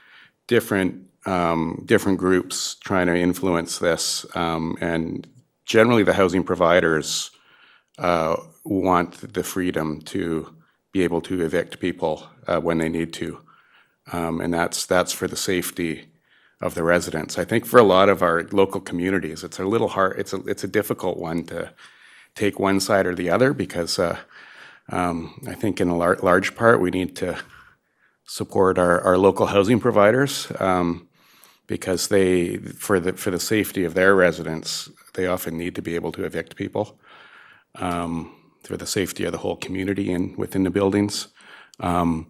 different groups trying to influence this, and generally the housing providers want the freedom to be able to evict people when they need to, and that's for the safety of the residents. I think for a lot of our local communities, it's a little hard. It's a difficult one to take one side or the other, because I think in a large part we need to support our local housing providers, because for the safety of their residents, they often need to be able to evict people, for the safety of the whole community and within the buildings. Yet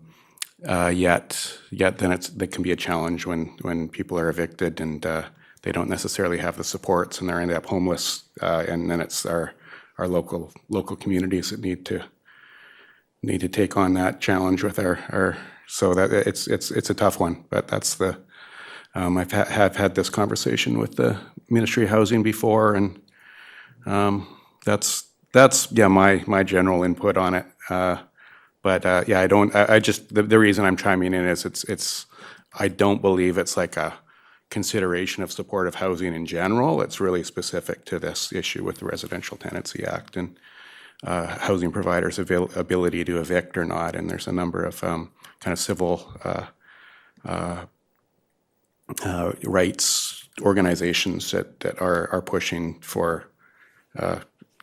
then that can be a challenge when people are evicted and they don't necessarily have the supports and they end up homeless, and then it's our local communities that need to take on that challenge with our so that it's a tough one, but that's the have had this conversation with the Ministry of Housing before, and that's my general input on it. But the reason I'm chiming in is I don't believe it's like a consideration of supportive housing in general. It's really specific to this issue with the Residential Tenancy Act and housing providers' ability to evict or not. And there's a number of kind of civil rights organizations that are pushing for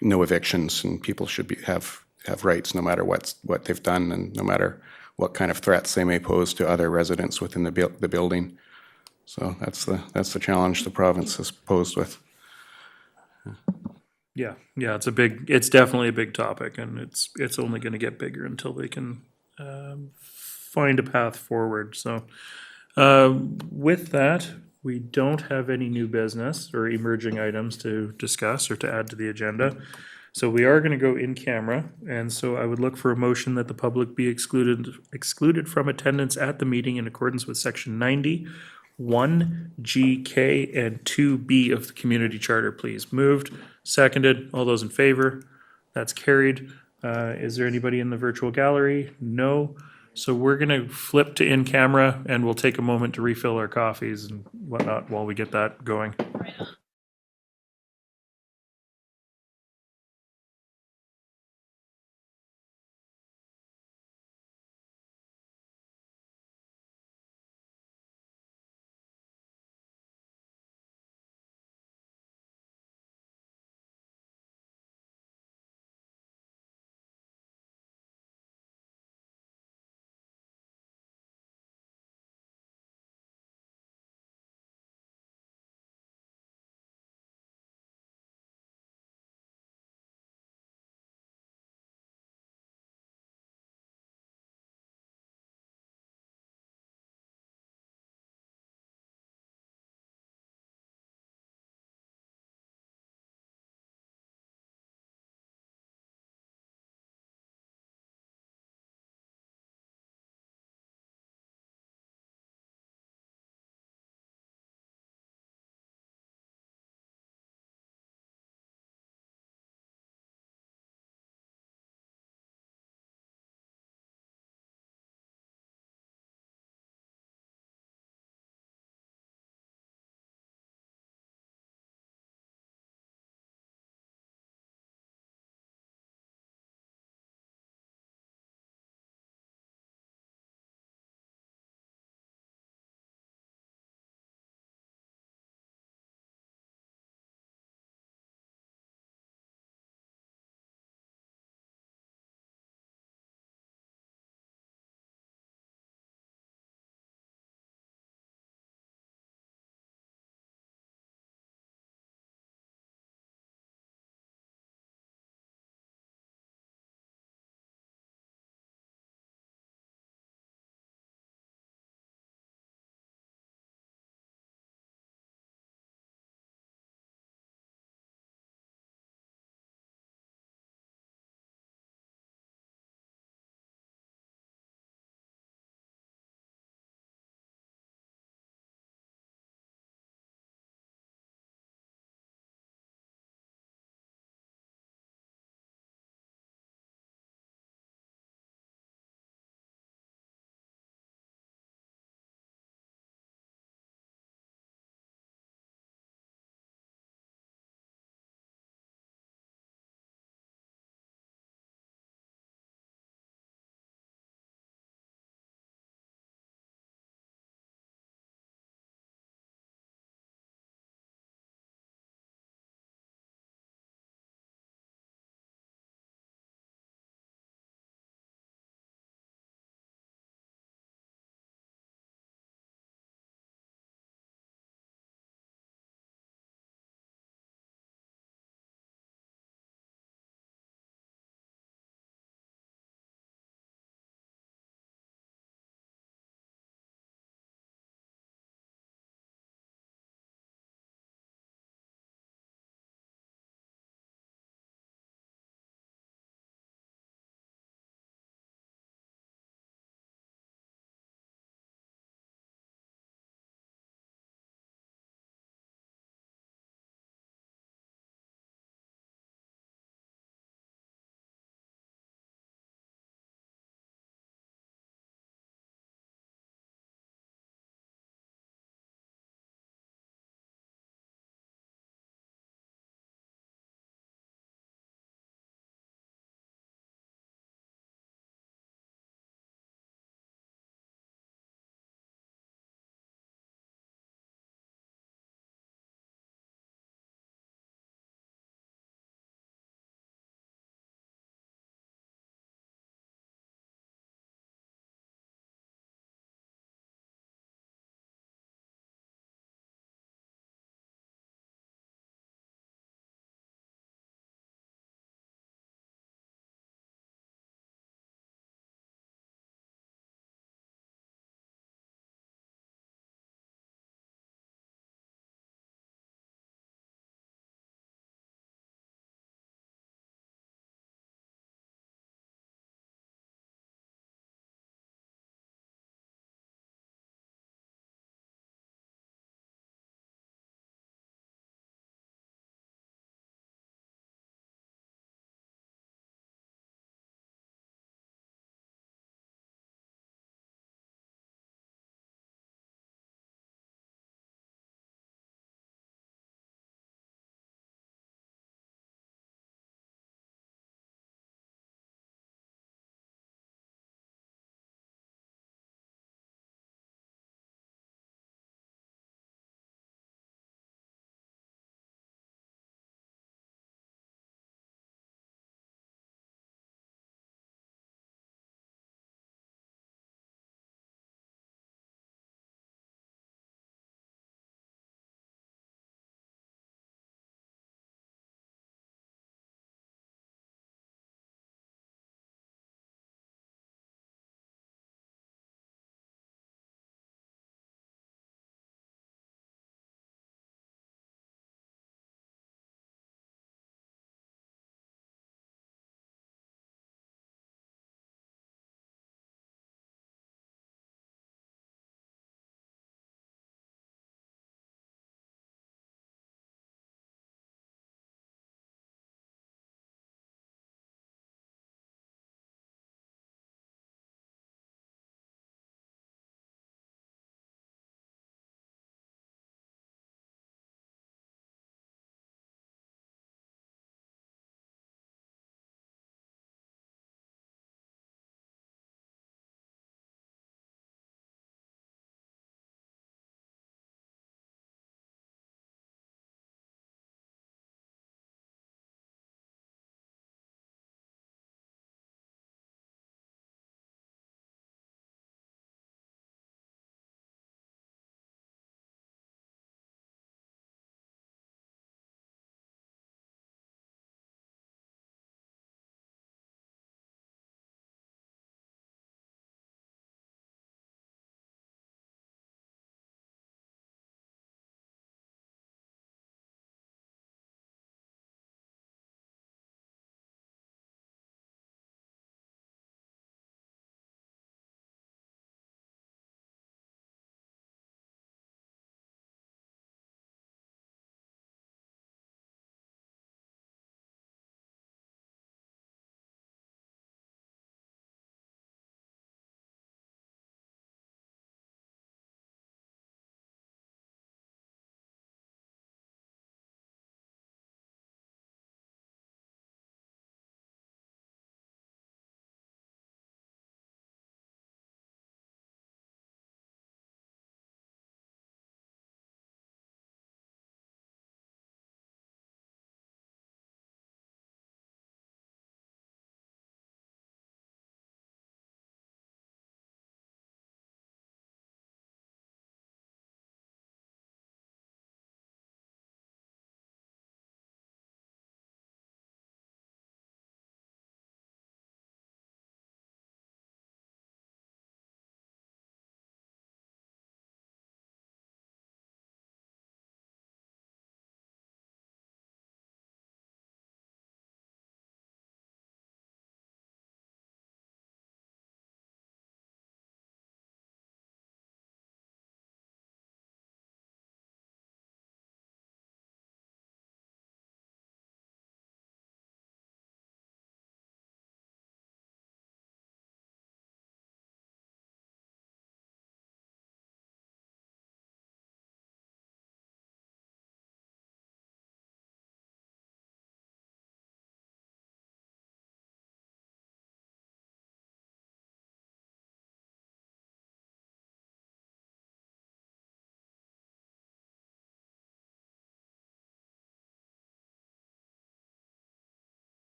no evictions, and people should have rights no matter what they've done and no matter what kind of threats they may pose to other residents within the building. So that's the challenge the province is posed with. Yeah, it's definitely a big topic, and it's only going to get bigger until they can find a path forward. So with that, we don't have any new business or emerging items to discuss or to add to the agenda. So we are going to go in camera, and so I would look for a motion that the public be excluded from attendance at the meeting in accordance with section 90, 1G, K, and 2B of the community charter, please. Moved, seconded, all those in favor? That's carried. Is there anybody in the virtual gallery? No. So we're going to flip to in camera, and we'll take a moment to refill our coffees and whatnot while we get that going.